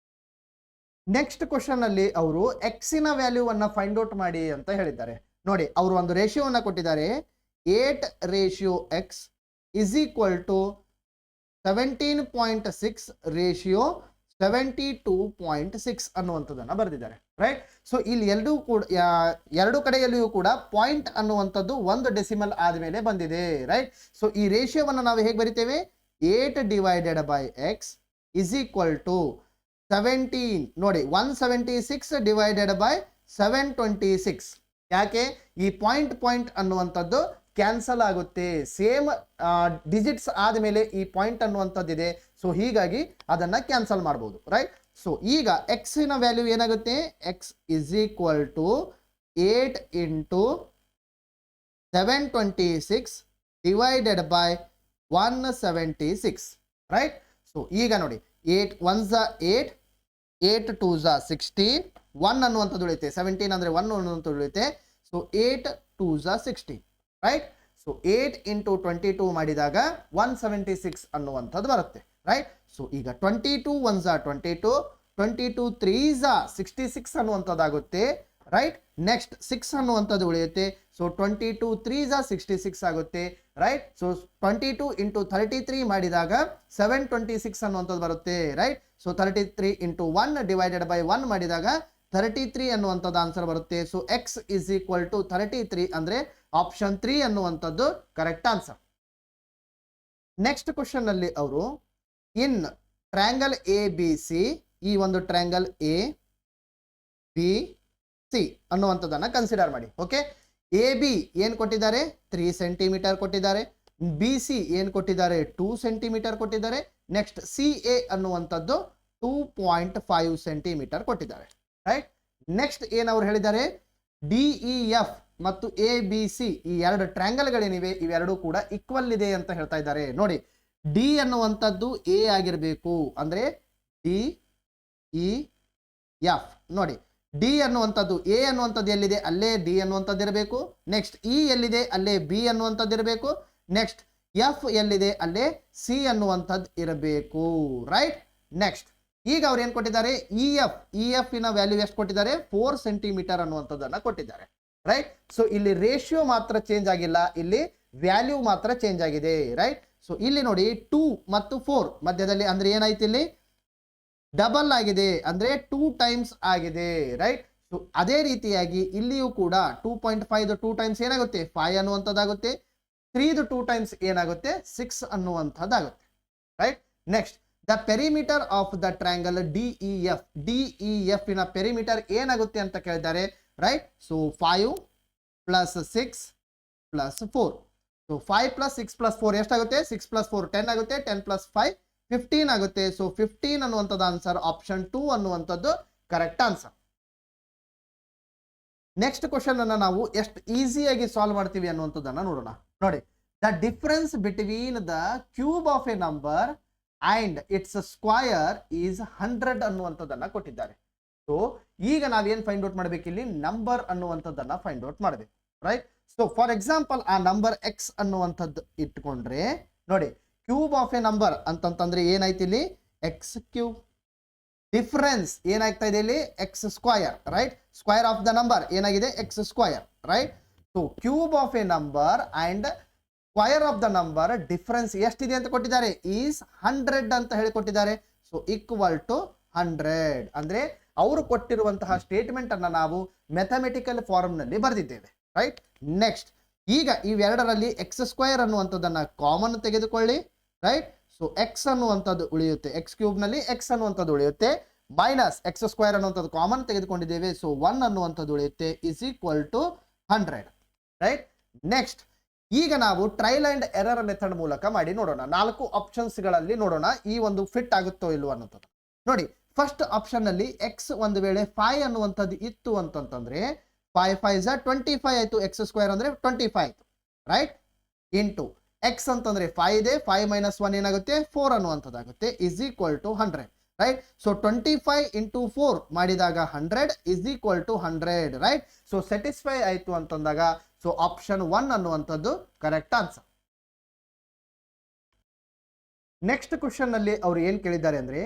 ನೆಕ್ಸ್ಟ್ ಕ್ವಶನ್ ಅಲ್ಲಿ ಅವರು ಎಕ್ಸಿನ ವ್ಯಾಲ್ಯೂವನ್ನ ಫೈಂಡ್ ಔಟ್ ಮಾಡಿ ಅಂತ ಹೇಳಿದ್ದಾರೆ. ನೋಡಿ, ಅವರು ಒಂದು ರೇಷಿಯೋವನ್ನ ಕೊಟ್ಟಿದ್ದಾರೆ. 8:x is equal to 17.6 ratio 72.6 ಅನ್ನುವಂಥದ್ದನ್ನ ಬರೆದಿದ್ದಾರೆ, ರೈಟ್? ಸೊ ಇಲ್ಲಿ ಎರಡು ಕಡೆಯಲ್ಲಿಯೂ ಕೂಡ ಪಾಯಿಂಟ್ ಅನ್ನುವಂಥದ್ದು ಒಂದು ಡೆಸಿಮಲ್ ಆದ್ಮೇಲೆ ಬಂದಿದೆ, ರೈಟ್? ಸೊ ಈ ರೇಷಿಯೋವನ್ನ ನಾವು ಹೇಗೆ ಬರಿತೇವೆ, 8 divided by x is equal to 17 ನೋಡಿ 176 ಡಿವೈಡೆಡ್ ಬೈ 726. ಯಾಕೆ ಈ ಪಾಯಿಂಟ್ ಅನ್ನುವಂಥದ್ದು ಕ್ಯಾನ್ಸಲ್ ಆಗುತ್ತೆ, ಸೇಮ್ ಡಿಜಿಟ್ಸ್ ಆದಮೇಲೆ ಈ ಪಾಯಿಂಟ್ ಅನ್ನುವಂಥದ್ದಿದೆ. ಸೊ ಹೀಗಾಗಿ ಅದನ್ನ ಕ್ಯಾನ್ಸಲ್ ಮಾಡಬಹುದು, ರೈಟ್? ಸೊ ಈಗ ಎಕ್ಸ್ ನ ವ್ಯಾಲ್ಯೂ ಏನಾಗುತ್ತೆ, x is equal to 8 into 726 divided by 176, right? So ಈಗ ನೋಡಿ 8 1 8 8 2 16 1 ಅನ್ನುವಂಥದ್ದು ಉಳಿಯುತ್ತೆ, 17 ಅಂದ್ರೆ 1 ಅನ್ನುವಂಥದ್ದು ಉಳಿಯುತ್ತೆ. So 8 2 16, right? ಸೊ 8 ಇಂಟು 22 ಮಾಡಿದಾಗ 176 ಅನ್ನುವಂಥದ್ದು ಬರುತ್ತೆ, ರೈಟ್? ಸೊ ಈಗ 22 1 22 22 3 66 ಅನ್ನುವಂಥದ್ದಾಗುತ್ತೆ, ರೈಟ್? ನೆಕ್ಸ್ಟ್ 6 ಅನ್ನುವಂಥದ್ದು ಉಳಿಯುತ್ತೆ. ಸೊ 22 3 66 ಆಗುತ್ತೆ, ರೈಟ್? ಸೊ 22 ಇಂಟು 33 ಮಾಡಿದಾಗ 726 ಅನ್ನುವಂಥದ್ದು ಬರುತ್ತೆ, right? So 33 into 1 divided by 1 ಮಾಡಿದಾಗ 33 ಅನ್ನುವಂಥದ್ದು ಆನ್ಸರ್ ಬರುತ್ತೆ. So X is equal to 33 ಅಂದ್ರೆ ಆಪ್ಷನ್ 3 ಅನ್ನುವಂಥದ್ದು ಕರೆಕ್ಟ್ ಆನ್ಸರ್. ನೆಕ್ಸ್ಟ್ ಕ್ವಶನ್ ಅಲ್ಲಿ ಅವರು in triangle A B C, ಈ ಒಂದು ಟ್ರಯಾಂಗಲ್ ಎ ಬಿ ಸಿ ಅನ್ನುವಂಥದ್ದನ್ನ ಕನ್ಸಿಡರ್ ಮಾಡಿ. ಓಕೆ, ಎ ಬಿ ಏನ್ ಕೊಟ್ಟಿದ್ದಾರೆ, 3 ಸೆಂಟಿಮೀಟರ್ ಕೊಟ್ಟಿದ್ದಾರೆ. ಬಿ ಸಿ ಏನ್ ಕೊಟ್ಟಿದ್ದಾರೆ, 2 ಸೆಂಟಿಮೀಟರ್ ಕೊಟ್ಟಿದ್ದಾರೆ. ನೆಕ್ಸ್ಟ್ ಸಿ ಎ ಅನ್ನುವಂಥದ್ದು 2.5 ಸೆಂಟಿಮೀಟರ್ ಕೊಟ್ಟಿದ್ದಾರೆ, ರೈಟ್? ನೆಕ್ಸ್ಟ್ ಏನ್ ಅವ್ರು ಹೇಳಿದ್ದಾರೆ, ಡಿಇ ಎಫ್ ಮತ್ತು ಎ ಬಿ ಸಿ ಈ ಎರಡು ಟ್ರ್ಯಾಂಗಲ್ಗಳೇನಿವೆ ಇವೆರಡೂ ಕೂಡ ಈಕ್ವಲ್ ಇದೆ ಅಂತ ಹೇಳ್ತಾ ಇದ್ದಾರೆ. ನೋಡಿ, ಡಿ ಅನ್ನುವಂಥದ್ದು ಎ ಆಗಿರಬೇಕು, ಅಂದ್ರೆ ಡಿ ಇ ಎಫ್. ನೋಡಿ, ಡಿ ಅನ್ನುವಂಥದ್ದು ಎ ಅನ್ನುವಂಥದ್ದು ಎಲ್ಲಿದೆ ಅಲ್ಲೇ ಡಿ ಅನ್ನುವಂಥದ್ದು ಇರಬೇಕು. ನೆಕ್ಸ್ಟ್ ಇ ಎಲ್ಲಿದೆ ಅಲ್ಲೇ ಬಿ ಅನ್ನುವಂಥದ್ದು ಇರಬೇಕು. ನೆಕ್ಸ್ಟ್ ಎಫ್ ಎಲ್ಲಿದೆ ಅಲ್ಲೇ ಸಿ ಅನ್ನುವಂಥದ್ದು ಇರಬೇಕು, ರೈಟ್? ನೆಕ್ಸ್ಟ್ ಈಗ ಅವ್ರು ಏನ್ ಕೊಟ್ಟಿದ್ದಾರೆ, ಇ ಎಫ್ ಇನ ವ್ಯಾಲ್ಯೂ ಎಷ್ಟು ಕೊಟ್ಟಿದ್ದಾರೆ, 4 ಸೆಂಟಿಮೀಟರ್ ಅನ್ನುವಂಥದ್ದನ್ನ ಕೊಟ್ಟಿದ್ದಾರೆ, ರೈಟ್? ಸೊ ಇಲ್ಲಿ ರೇಷಿಯೋ ಮಾತ್ರ ಚೇಂಜ್ ಆಗಿಲ್ಲ, ಇಲ್ಲಿ ವ್ಯಾಲ್ಯೂ ಮಾತ್ರ ಚೇಂಜ್ ಆಗಿದೆ, ರೈಟ್? ಸೊ ಇಲ್ಲಿ ನೋಡಿ 2 ಮತ್ತು 4 ಮಧ್ಯದಲ್ಲಿ ಅಂದ್ರೆ ಏನಾಯ್ತು, ಇಲ್ಲಿ ಡಬಲ್ ಆಗಿದೆ, ಅಂದ್ರೆ 2 ಟೈಮ್ಸ್ ಆಗಿದೆ, ರೈಟ್? ಸೊ ಸೊ ಅದೇ ರೀತಿಯಾಗಿ ಇಲ್ಲಿಯೂ ಕೂಡ 2.5 ಟೂ ಟೈಮ್ಸ್ ಏನಾಗುತ್ತೆ 5 ಅನ್ನುವಂಥದ್ದಾಗುತ್ತೆ, 3 ಟೂ ಟೈಮ್ಸ್ ಏನಾಗುತ್ತೆ 6 ಅನ್ನುವಂಥದ್ದಾಗುತ್ತೆ. Right. Next the perimeter of the triangle DEF ಇನ ಪೆರಿಮೀಟರ್ ಏನಾಗುತ್ತೆ ಅಂತ ಕೇಳಿದ್ದಾರೆ. Right. So 5 plus 6 plus 4. So 5 plus 6 plus 4 ಎಷ್ಟಾಗುತ್ತೆ? 6 ಪ್ಲಸ್ 4 10 ಆಗುತ್ತೆ, 10 ಪ್ಲಸ್ 5 15 ಆಗುತ್ತೆ. ಸೊ 15 ಅನ್ನುವಂಥದ್ದು ಆನ್ಸರ್ ಆಪ್ಷನ್ 2 ಅನ್ನುವಂಥದ್ದು ಕರೆಕ್ಟ್ ಆನ್ಸರ್. ನೆಕ್ಸ್ಟ್ ಕ್ವಶನ್ ಅನ್ನ ನಾವು ಎಷ್ಟು ಈಸಿಯಾಗಿ ಸಾಲ್ವ್ ಮಾಡ್ತೀವಿ ಅನ್ನುವಂಥದ್ದನ್ನ ನೋಡೋಣ. ನೋಡಿ, the difference between the cube of a number and it's square is 100 ಅನ್ನುವಂಥದ್ದನ್ನ ಕೊಟ್ಟಿದ್ದಾರೆ. ಸೊ ಈಗ ನಾವೇನ್ ಫೈಂಡ್ ಔಟ್ ಮಾಡ್ಬೇಕು? ಇಲ್ಲಿ ನಂಬರ್ ಅನ್ನುವಂಥದ್ದನ್ನ ಫೈಂಡ್ ಔಟ್ ಮಾಡ್ಬೇಕು. ರೈಟ್. ಸೊ ಫಾರ್ ಎಕ್ಸಾಂಪಲ್ ಆ ನಂಬರ್ ಎಕ್ಸ್ ಅನ್ನುವಂಥದ್ದು ಇಟ್ಕೊಂಡ್ರೆ ನೋಡಿ, ಕ್ಯೂಬ್ ಆಫ್ ಎ ನಂಬರ್ ಅಂತಂತಂದ್ರೆ ಏನಾಯ್ತು ಇಲ್ಲಿ? X cube. ಡಿಫರೆನ್ಸ್ ಏನಾಗ್ತಾ ಇದೆ ಇಲ್ಲಿ? X square. Right. Square of the number ಏನಾಗಿದೆ? X square. Right. So cube of a number and square of the number difference ಎಷ್ಟಿದೆ ಅಂತ ಕೊಟ್ಟಿದ್ದಾರೆ? ಈಸ್ 100 ಅಂತ ಹೇಳಿಕೊಟ್ಟಿದ್ದಾರೆ. ಸೊ ಈಕ್ವಲ್ ಟು 100 ಅಂದ್ರೆ ಅವರು ಕೊಟ್ಟಿರುವಂತಹ ಸ್ಟೇಟ್ಮೆಂಟ್ ಅನ್ನ ನಾವು ಮ್ಯಾಥಮೆಟಿಕಲ್ ಫಾರ್ಮ್ ನಲ್ಲಿ ಬರೆದಿದ್ದೇವೆ. ರೈಟ್. ನೆಕ್ಸ್ಟ್ ಈಗ ಇವೆರಡರಲ್ಲಿ ಎಕ್ಸ್ ಸ್ಕ್ವಯರ್ ಅನ್ನುವಂಥದ್ದನ್ನ ಕಾಮನ್ ತೆಗೆದುಕೊಳ್ಳಿ. ರೈಟ್. ಸೊ ಎಕ್ಸ್ ಅನ್ನುವಂಥದ್ದು ಉಳಿಯುತ್ತೆ, ಎಕ್ಸ್ ಕ್ಯೂಬ್ ನಲ್ಲಿ ಎಕ್ಸ್ ಅನ್ನುವಂಥದ್ದು ಉಳಿಯುತ್ತೆ, ಮೈನಸ್ ಎಕ್ಸ್ ಸ್ಕ್ವಯರ್ ಅನ್ನುವಂಥದ್ದು ಕಾಮನ್ ತೆಗೆದುಕೊಂಡಿದ್ದೇವೆ. ಸೊ 1 ಅನ್ನುವಂಥದ್ದು ಉಳಿಯುತ್ತೆ is equal to 100. Right. Next ಈಗ ನಾವು ಟ್ರಯಲ್ ಅಂಡ್ ಎರರ್ ಮೆಥಡ್ ಮೂಲಕ ಮಾಡಿ ನೋಡೋಣ. 4 ಆಪ್ಷನ್ಸ್ ಗಳಲ್ಲಿ ನೋಡೋಣ ಈ ಒಂದು ಫಿಟ್ ಆಗುತ್ತೋ ಇಲ್ವೋ ಅನ್ನೋದು. ನೋಡಿ, ಫಸ್ಟ್ ಆಪ್ಷನ್ ನಲ್ಲಿ ಎಕ್ಸ್ ಒಂದು ವೇಳೆ 5 ಅನ್ನುವಂಥದ್ದು ಇತ್ತು ಅಂತಂದ್ರೆ 5 5 25 ಆಯ್ತು. ಎಕ್ಸ್ ಸ್ಕ್ವೇರ್ ಅಂದ್ರೆ 25 ಆಯ್ತು. ರೈಟ್. ಇಂಟು ಎಕ್ಸ್ ಅಂತಂದ್ರೆ 5 ಇದೆ, 5 ಮೈನಸ್ 1 ಏನಾಗುತ್ತೆ? 4 ಅನ್ನುವಂಥದ್ದಾಗುತ್ತೆ is equal to 100. Right. So 25 into 4 ಮಾಡಿದಾಗ 100 is equal to 100. Right. So satisfy ಆಯ್ತು ಅಂತಂದಾಗ ಸೊ ಆಪ್ಷನ್ 1 ಅನ್ನುವಂಥದ್ದು ಕರೆಕ್ಟ್ ಆನ್ಸರ್. ನೆಕ್ಸ್ಟ್ ಕ್ವಶನ್ ನಲ್ಲಿ ಅವ್ರು ಏನ್ ಕೇಳಿದ್ದಾರೆ ಅಂದ್ರೆ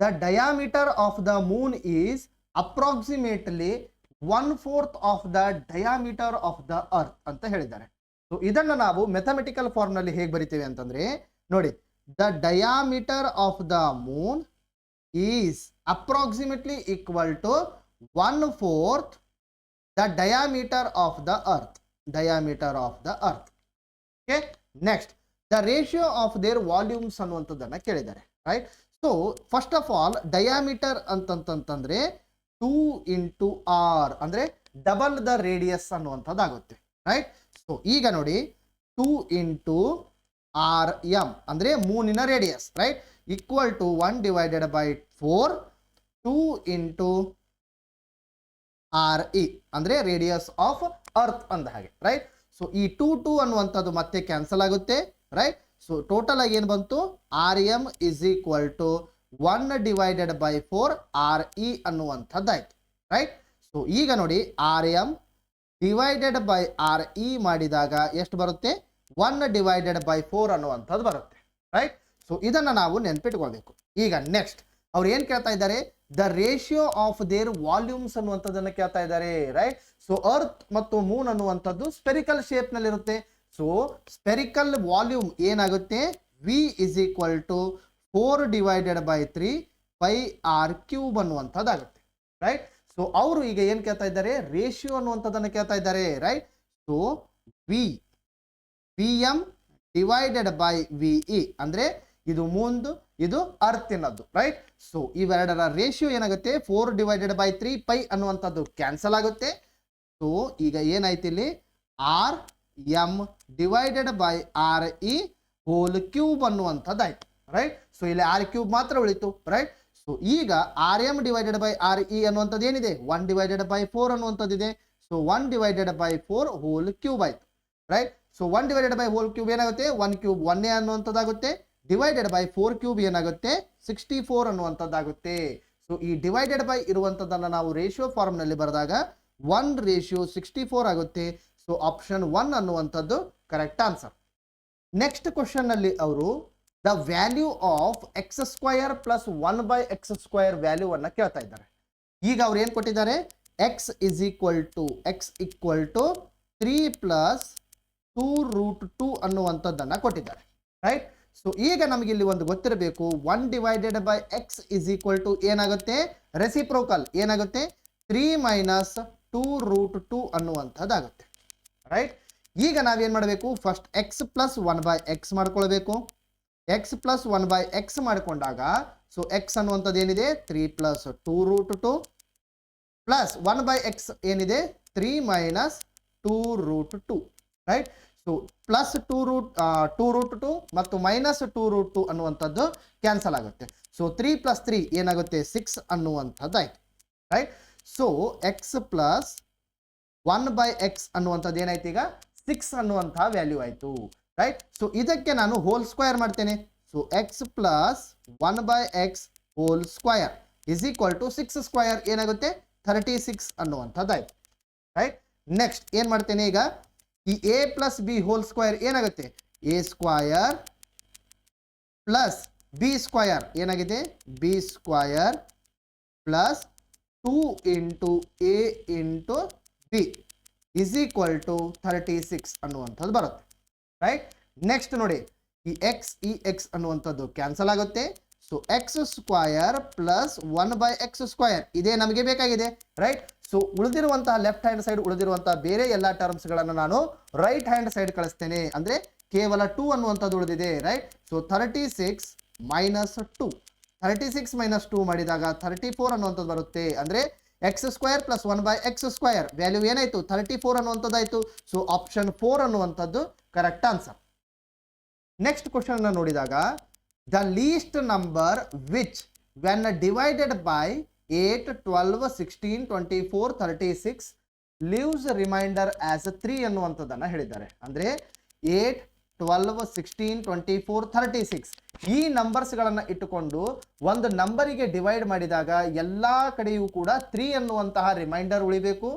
the diameter of the moon is approximately 1/4 of the diameter of the earth ಅಂತ ಹೇಳಿದ್ದಾರೆ. ಸೊ ಇದನ್ನ ನಾವು ಮೆಥಮೆಟಿಕಲ್ ಫಾರ್ಮ್ ನಲ್ಲಿ ಹೇಗೆ ಬರಿತೀವಿ ಅಂತಂದ್ರೆ ನೋಡಿ, the diameter of the moon is approximately equal to 1/4 the diameter of the earth. Diameter of the earth. Okay. Next the ratio of their volumes ಅನ್ನುವಂಥದ್ದನ್ನ ಕೇಳಿದ್ದಾರೆ. Right. So first of all diameter ಅಂತಂತಂದ್ರೆ 2 into R ಅಂದ್ರೆ double the radius ಅನ್ನುವಂಥದ್ದಾಗುತ್ತೆ. Right. So ಈಗ ನೋಡಿ 2 into R M ಅಂದ್ರೆ ಮೂನಿನ radius. Right. Equal to 1 divided by 4 2 into R E ಅಂದ್ರೆ ರೇಡಿಯಸ್ ಆಫ್ ಅರ್ತ್ ಅಂದ ಹಾಗೆ. ರೈಟ್. ಸೊ ಈ 2 ಅನ್ನುವಂಥದ್ದು ಮತ್ತೆ ಕ್ಯಾನ್ಸಲ್ ಆಗುತ್ತೆ. ರೈಟ್. ಸೊ ಟೋಟಲ್ ಆಗಿ ಏನು ಬಂತು? R M is equal to 1 divided by 4 R E ಅನ್ನುವಂಥದ್ದಾಯ್ತು. ರೈಟ್. ಸೊ ಈಗ ನೋಡಿ R M divided by R E ಮಾಡಿದಾಗ ಎಷ್ಟು ಬರುತ್ತೆ? 1 ಡಿವೈಡೆಡ್ ಬೈ 4 ಅನ್ನುವಂಥದ್ದು ಬರುತ್ತೆ. ರೈಟ್. ಸೊ ಇದನ್ನ ನಾವು ನೆನ್ಪಿಟ್ಕೊಳ್ಬೇಕು. ಈಗ ನೆಕ್ಸ್ಟ್ ಅವ್ರು ಏನ್ ಕೇಳ್ತಾ ಇದ್ದಾರೆ? The ratio of their volumes ಅನ್ನುವಂಥದ್ದನ್ನ ಕೇಳ್ತಾ ಇದ್ದಾರೆ. ರೈಟ್. ಸೊ ಅರ್ತ್ ಮತ್ತು ಮೂನ್ ಅನ್ನುವಂಥದ್ದು ಸ್ಪೆರಿಕಲ್ ಶೇಪ್ ನಲ್ಲಿ ಇರುತ್ತೆ. ಸೊ ಸ್ಪೆರಿಕಲ್ ವಾಲ್ಯೂಮ್ ಏನಾಗುತ್ತೆ? V is equal to 4 divided by 3 by R cube ಅನ್ನುವಂಥದ್ದಾಗುತ್ತೆ. ರೈಟ್. ಸೊ ಅವರು ಈಗ ಏನ್ ಕೇಳ್ತಾ ಇದ್ದಾರೆ? ರೇಷಿಯೋ ಅನ್ನುವಂಥದ್ದನ್ನು ಕೇಳ್ತಾ ಇದ್ದಾರೆ. Right. So V M divided by V E ಅಂದ್ರೆ ಇದು ಮುಂದು ಇದು ಅರ್ತಿನದ್ದು. ರೈಟ್. ಸೊ ಇವೆರಡರ ರೇಷಿಯೋ ಏನಾಗುತ್ತೆ? 4 ಡಿವೈಡೆಡ್ ಬೈ 3 ಪೈ ಅನ್ನುವಂಥದ್ದು ಕ್ಯಾನ್ಸಲ್ ಆಗುತ್ತೆ. ಸೊ ಈಗ ಏನಾಯ್ತು ಇಲ್ಲಿ? R M divided by R E whole cube ಅನ್ನುವಂಥದ್ದಾಯ್ತು. ರೈಟ್. ಸೊ ಇಲ್ಲಿ ಆರ್ ಕ್ಯೂಬ್ ಮಾತ್ರ ಉಳಿತು. ರೈಟ್. ಸೊ ಈಗ R M divided by R E ಅನ್ನುವಂಥದ್ದು ಏನಿದೆ? 1 ಡಿವೈಡೆಡ್ ಬೈ 4 ಅನ್ನುವಂಥದ್ದಿದೆ. So 1 divided by 4 whole cube ಆಯ್ತು. Right. So 1 divided by whole cube ಏನಾಗುತ್ತೆ? 1 ಕ್ಯೂಬ್ 1 ಅನ್ನುವಂಥದ್ದಾಗುತ್ತೆ. ಡಿವೈಡೆಡ್ ಬೈ 4 ಕ್ಯೂಬ್ ಏನಾಗುತ್ತೆ? 64 ಅನ್ನುವಂಥದ್ದಾಗುತ್ತೆ. ಸೊ ಈ ಡಿವೈಡೆಡ್ ಬೈ ಇರುವಂಥದ್ದನ್ನು ನಾವು ರೇಷಿಯೋ ಫಾರ್ಮ್ ನಲ್ಲಿ ಬರೆದಾಗ 1:64 ಆಗುತ್ತೆ. ಸೊ ಆಪ್ಷನ್ 1 ಅನ್ನುವಂಥದ್ದು ಕರೆಕ್ಟ್ ಆನ್ಸರ್. ನೆಕ್ಸ್ಟ್ ಕ್ವಶನ್ ನಲ್ಲಿ ಅವರು the value of X square plus 1/x² value ಅನ್ನ ಕೇಳ್ತಾ ಇದ್ದಾರೆ. ಈಗ ಅವ್ರು ಏನ್ ಕೊಟ್ಟಿದ್ದಾರೆ? X is equal to 3 plus 2√2 ಅನ್ನುವಂಥದ್ದನ್ನ ಕೊಟ್ಟಿದ್ದಾರೆ. ರೈಟ್. ಸೊ ಈಗ ನಮಗೆ ಇಲ್ಲಿ ಒಂದು ಗೊತ್ತಿರಬೇಕು, 1 divided by x is equal to ಏನಾಗುತ್ತೆ? ರೆಸಿಪ್ರೋಕಲ್ ಏನಾಗುತ್ತೆ? 3 ಮೈನಸ್ 2√2 ಅನ್ನುವಂಥದ್ದಾಗುತ್ತೆ. ರೈಟ್, ಈಗ ನಾವೇನ್ ಮಾಡಬೇಕು, ಫಸ್ಟ್ ಎಕ್ಸ್ ಪ್ಲಸ್ 1/x ಮಾಡ್ಕೊಳ್ಬೇಕು. ಎಕ್ಸ್ ಪ್ಲಸ್ 1/x ಮಾಡ್ಕೊಂಡಾಗ ಸೊ ಎಕ್ಸ್ ಅನ್ನುವಂಥದ್ದು ಏನಿದೆ 3 ಪ್ಲಸ್ 2√2 ಪ್ಲಸ್ 1/x ಏನಿದೆ 3 ಮೈನಸ್ 2√2. ರೈಟ್, ಸೊ ಪ್ಲಸ್ 2√2 ಮತ್ತು ಮೈನಸ್ 2√2 ಅನ್ನುವಂಥದ್ದು ಕ್ಯಾನ್ಸಲ್ ಆಗುತ್ತೆ. ಸೊ 3 ಪ್ಲಸ್ 3 ಏನಾಗುತ್ತೆ 6 ಅನ್ನುವಂಥದ್ದು ಆಯ್ತು. Right, so X plus 1/x ಅನ್ನುವಂಥದ್ದು ಏನಾಯ್ತು ಈಗ 6 ಅನ್ನುವಂತಹ ವ್ಯಾಲ್ಯೂ ಆಯ್ತು. ರೈಟ್, ಸೊ ಇದಕ್ಕೆ ನಾನು ಹೋಲ್ ಸ್ಕ್ವೇರ್ ಮಾಡ್ತೇನೆ. So X plus 1/x whole square is equal to 6 square ಏನಾಗುತ್ತೆ 36 ಅನ್ನುವಂಥದ್ದಾಯ್ತು. ರೈಟ್, ನೆಕ್ಸ್ಟ್ ಏನ್ ಮಾಡ್ತೇನೆ ಈಗ, ಈ A plus B whole square ಏನಾಗುತ್ತೆ A square plus B square ಏನಾಗಿದೆ B square plus 2 into A into B is equal to 36 ಅನ್ನುವಂಥದ್ದು ಬರುತ್ತೆ. ರೈಟ್, ನೆಕ್ಸ್ಟ್ ನೋಡಿ ಈ ಎಕ್ಸ್ ಅನ್ನುವಂಥದ್ದು ಕ್ಯಾನ್ಸಲ್ ಆಗುತ್ತೆ. So X square plus 1/x square ಇದೇ ನಮಗೆ ಬೇಕಾಗಿದೆ. ರೈಟ್, ಸೊ ಉಳಿದಿರುವಂತಹ ಲೆಫ್ಟ್ ಹ್ಯಾಂಡ್ ಸೈಡ್ ಉಳಿದಿರುವಂತಹ ಬೇರೆ ಎಲ್ಲ ಟರ್ಮ್ಸ್ಗಳನ್ನು ನಾನು ರೈಟ್ ಹ್ಯಾಂಡ್ ಸೈಡ್ ಕಳಿಸ್ತೇನೆ. ಅಂದ್ರೆ ಕೇವಲ 2 ಅನ್ನುವಂಥದ್ದು ಉಳಿದಿದೆ. ರೈಟ್, ಸೊ 36 ಮೈನಸ್ 2 36 ಮೈನಸ್ 2 ಮಾಡಿದಾಗ 34 ಅನ್ನುವಂಥದ್ದು ಬರುತ್ತೆ. ಅಂದ್ರೆ X square plus 1/x square value ಏನಾಯ್ತು 34 ಅನ್ನುವಂಥದ್ದಾಯ್ತು. ಸೊ ಆಪ್ಷನ್ 4 ಅನ್ನುವಂಥದ್ದು ಕರೆಕ್ಟ್ ಆನ್ಸರ್. ನೆಕ್ಸ್ಟ್ ಕ್ವಶನ್ ಅನ್ನು ನೋಡಿದಾಗ the least number which when divided by 8, 12, 16, 24, 36 leaves remainder as 3 ಅನ್ನುವಂಥದ್ದನ್ನು ಹೇಳಿದ್ದಾರೆ. ಅಂದ್ರೆ 8, 12, 16, 24, 36 ಈ ನಂಬರ್ಸ್ಗಳನ್ನು ಇಟ್ಟುಕೊಂಡು ಒಂದು ನಂಬರಿಗೆ ಡಿವೈಡ್ ಮಾಡಿದಾಗ ಎಲ್ಲ ಕಡೆಯೂ ಕೂಡ 3 ಅನ್ನುವಂತಹ ರಿಮೈಂಡರ್ ಉಳಿಬೇಕು.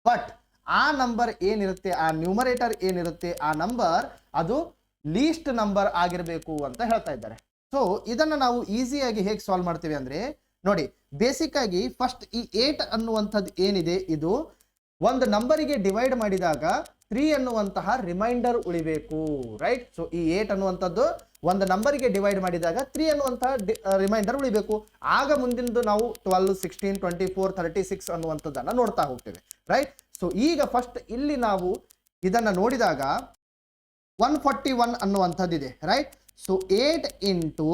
ಬಟ್ ಆ ನಂಬರ್ ಏನಿರುತ್ತೆ, ಆ ನ್ಯೂಮರೇಟರ್ ಏನಿರುತ್ತೆ, ಆ ನಂಬರ್ ಅದು ಲೀಸ್ಟ್ ನಂಬರ್ ಆಗಿರಬೇಕು ಅಂತ ಹೇಳ್ತಾ ಇದ್ದಾರೆ. ಸೊ ಇದನ್ನ ನಾವು ಈಸಿಯಾಗಿ ಹೇಗೆ ಸಾಲ್ವ್ ಮಾಡ್ತೀವಿ ಅಂದ್ರೆ ನೋಡಿ, ಬೇಸಿಕ್ ಆಗಿ ಫಸ್ಟ್ ಈ 8 ಅನ್ನುವಂಥದ್ದು ಏನಿದೆ ಇದು ಒಂದು ನಂಬರಿಗೆ ಡಿವೈಡ್ ಮಾಡಿದಾಗ 3 ಅನ್ನುವಂತಹ ರಿಮೈಂಡರ್ ಉಳಿಬೇಕು. ರೈಟ್, ಸೊ ಈ 8 ಅನ್ನುವಂಥದ್ದು ಒಂದು ನಂಬರಿಗೆ ಡಿವೈಡ್ ಮಾಡಿದಾಗ 3 ಅನ್ನುವಂತಹ ರಿಮೈಂಡರ್ ಉಳಿಬೇಕು. ಆಗ ಮುಂದಿನದು ನಾವು 12, 16, 24, 36 ಅನ್ನುವಂಥದ್ದನ್ನು ನೋಡ್ತಾ ಹೋಗ್ತೇವೆ. ರೈಟ್, ಸೊ ಈಗ ಫಸ್ಟ್ ಇಲ್ಲಿ ನಾವು ಇದನ್ನ ನೋಡಿದಾಗ 141 ಅನ್ನುವಂಥದ್ದಿದೆ. ರೈಟ್, ಸೊ 8 ಇಂಟು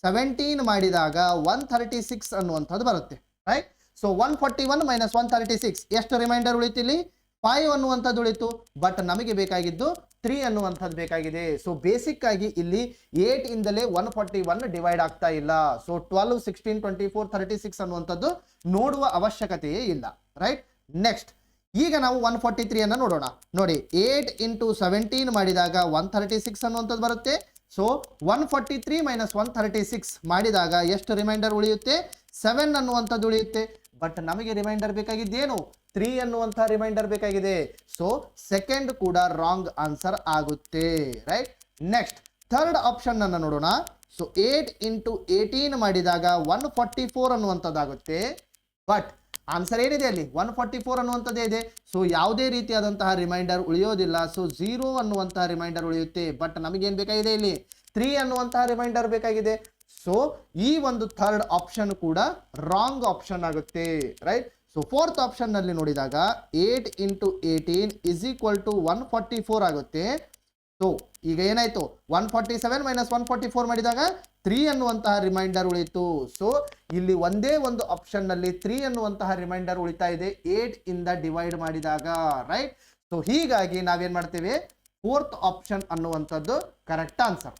17 ಮಾಡಿದಾಗ 136 ಅನ್ನುವಂಥದ್ದು ಬರುತ್ತೆ. ರೈಟ್, ಸೊ 141 ಮೈನಸ್ 136 ಎಷ್ಟು ರಿಮೈಂಡರ್ ಉಳಿತು ಇಲ್ಲಿ 5 ಅನ್ನುವಂಥದ್ದು ಉಳಿತು. ಬಟ್ ನಮಗೆ ಬೇಕಾಗಿದ್ದು 3 ಅನ್ನುವಂಥದ್ದು ಬೇಕಾಗಿದೆ. ಸೊ ಬೇಸಿಕ್ ಆಗಿ ಇಲ್ಲಿ 8 ಇಂದಲೇ 141 ಡಿವೈಡ್ ಆಗ್ತಾ ಇಲ್ಲ. ಸೊ 12, 16, 24, 36 ಅನ್ನುವಂಥದ್ದು ನೋಡುವ ಅವಶ್ಯಕತೆಯೇ ಇಲ್ಲ. ರೈಟ್, ನೆಕ್ಸ್ಟ್ ಈಗ ನಾವು 143 ಅನ್ನು ನೋಡೋಣ. ನೋಡಿ 8 ಇಂಟು 17 ಮಾಡಿದಾಗ 136 ಅನ್ನುವಂಥದ್ದು ಬರುತ್ತೆ. ಸೊ 143 ಮೈನಸ್ 136 ಮಾಡಿದಾಗ ಎಷ್ಟು ರಿಮೈಂಡರ್ ಉಳಿಯುತ್ತೆ 7 ಅನ್ನುವಂಥದ್ದು ಉಳಿಯುತ್ತೆ. ಬಟ್ ನಮಗೆ ರಿಮೈಂಡರ್ ಬೇಕಾಗಿದ್ದೇನು 3 ಅನ್ನುವಂತಹ ರಿಮೈಂಡರ್ ಬೇಕಾಗಿದೆ. ಸೊ ಸೆಕೆಂಡ್ ಕೂಡ ರಾಂಗ್ ಆನ್ಸರ್ ಆಗುತ್ತೆ. ರೈಟ್, ನೆಕ್ಸ್ಟ್ ಥರ್ಡ್ ಆಪ್ಷನ್ ಅನ್ನು ನೋಡೋಣ. ಸೊ 8 ಇಂಟು 18 ಮಾಡಿದಾಗ 144 ಅನ್ನುವಂಥದ್ದಾಗುತ್ತೆ. ಬಟ್ ಆನ್ಸರ್ ಏನಿದೆ ಅಲ್ಲಿ 144 ಅನ್ನುವಂಥದ್ದೇ ಇದೆ. ಸೊ ಯಾವುದೇ ರೀತಿಯಾದಂತಹ ರಿಮೈಂಡರ್ ಉಳಿಯೋದಿಲ್ಲ. ಸೊ 0 ಅನ್ನುವಂತಹ ರಿಮೈಂಡರ್ ಉಳಿಯುತ್ತೆ. ಬಟ್ ನಮಗೇನು ಬೇಕಾಗಿದೆ ಇಲ್ಲಿ 3 ಅನ್ನುವಂತಹ ರಿಮೈಂಡರ್ ಬೇಕಾಗಿದೆ. ಸೊ ಈ ಒಂದು ಥರ್ಡ್ ಆಪ್ಷನ್ ಕೂಡ ರಾಂಗ್ ಆಪ್ಷನ್ ಆಗುತ್ತೆ. ರೈಟ್, ಸೊ ಫೋರ್ತ್ ಆಪ್ಷನ್ ನಲ್ಲಿ ನೋಡಿದಾಗ 8 ಇಂಟು 18 ಇಸ್ ಈಕ್ವಲ್ ಟು 144 ಆಗುತ್ತೆ. ಸೊ ಈಗ ಏನಾಯ್ತು 147 ಮೈನಸ್ 144 ಮಾಡಿದಾಗ 3 ಅನ್ನುವಂತಹ ರಿಮೈಂಡರ್ ಉಳಿತು. ಸೊ ಇಲ್ಲಿ ಒಂದೇ ಒಂದು ಆಪ್ಷನ್ ನಲ್ಲಿ 3 ಅನ್ನುವಂತಹ ರಿಮೈಂಡರ್ ಉಳಿತಾ ಇದೆ 8 ಇಂದ ಡಿವೈಡ್ ಮಾಡಿದಾಗ. ರೈಟ್, ಸೊ ಹೀಗಾಗಿ ನಾವೇನ್ ಮಾಡ್ತೇವೆ ಫೋರ್ತ್ ಆಪ್ಷನ್ ಅನ್ನುವಂಥದ್ದು ಕರೆಕ್ಟ್ ಆನ್ಸರ್.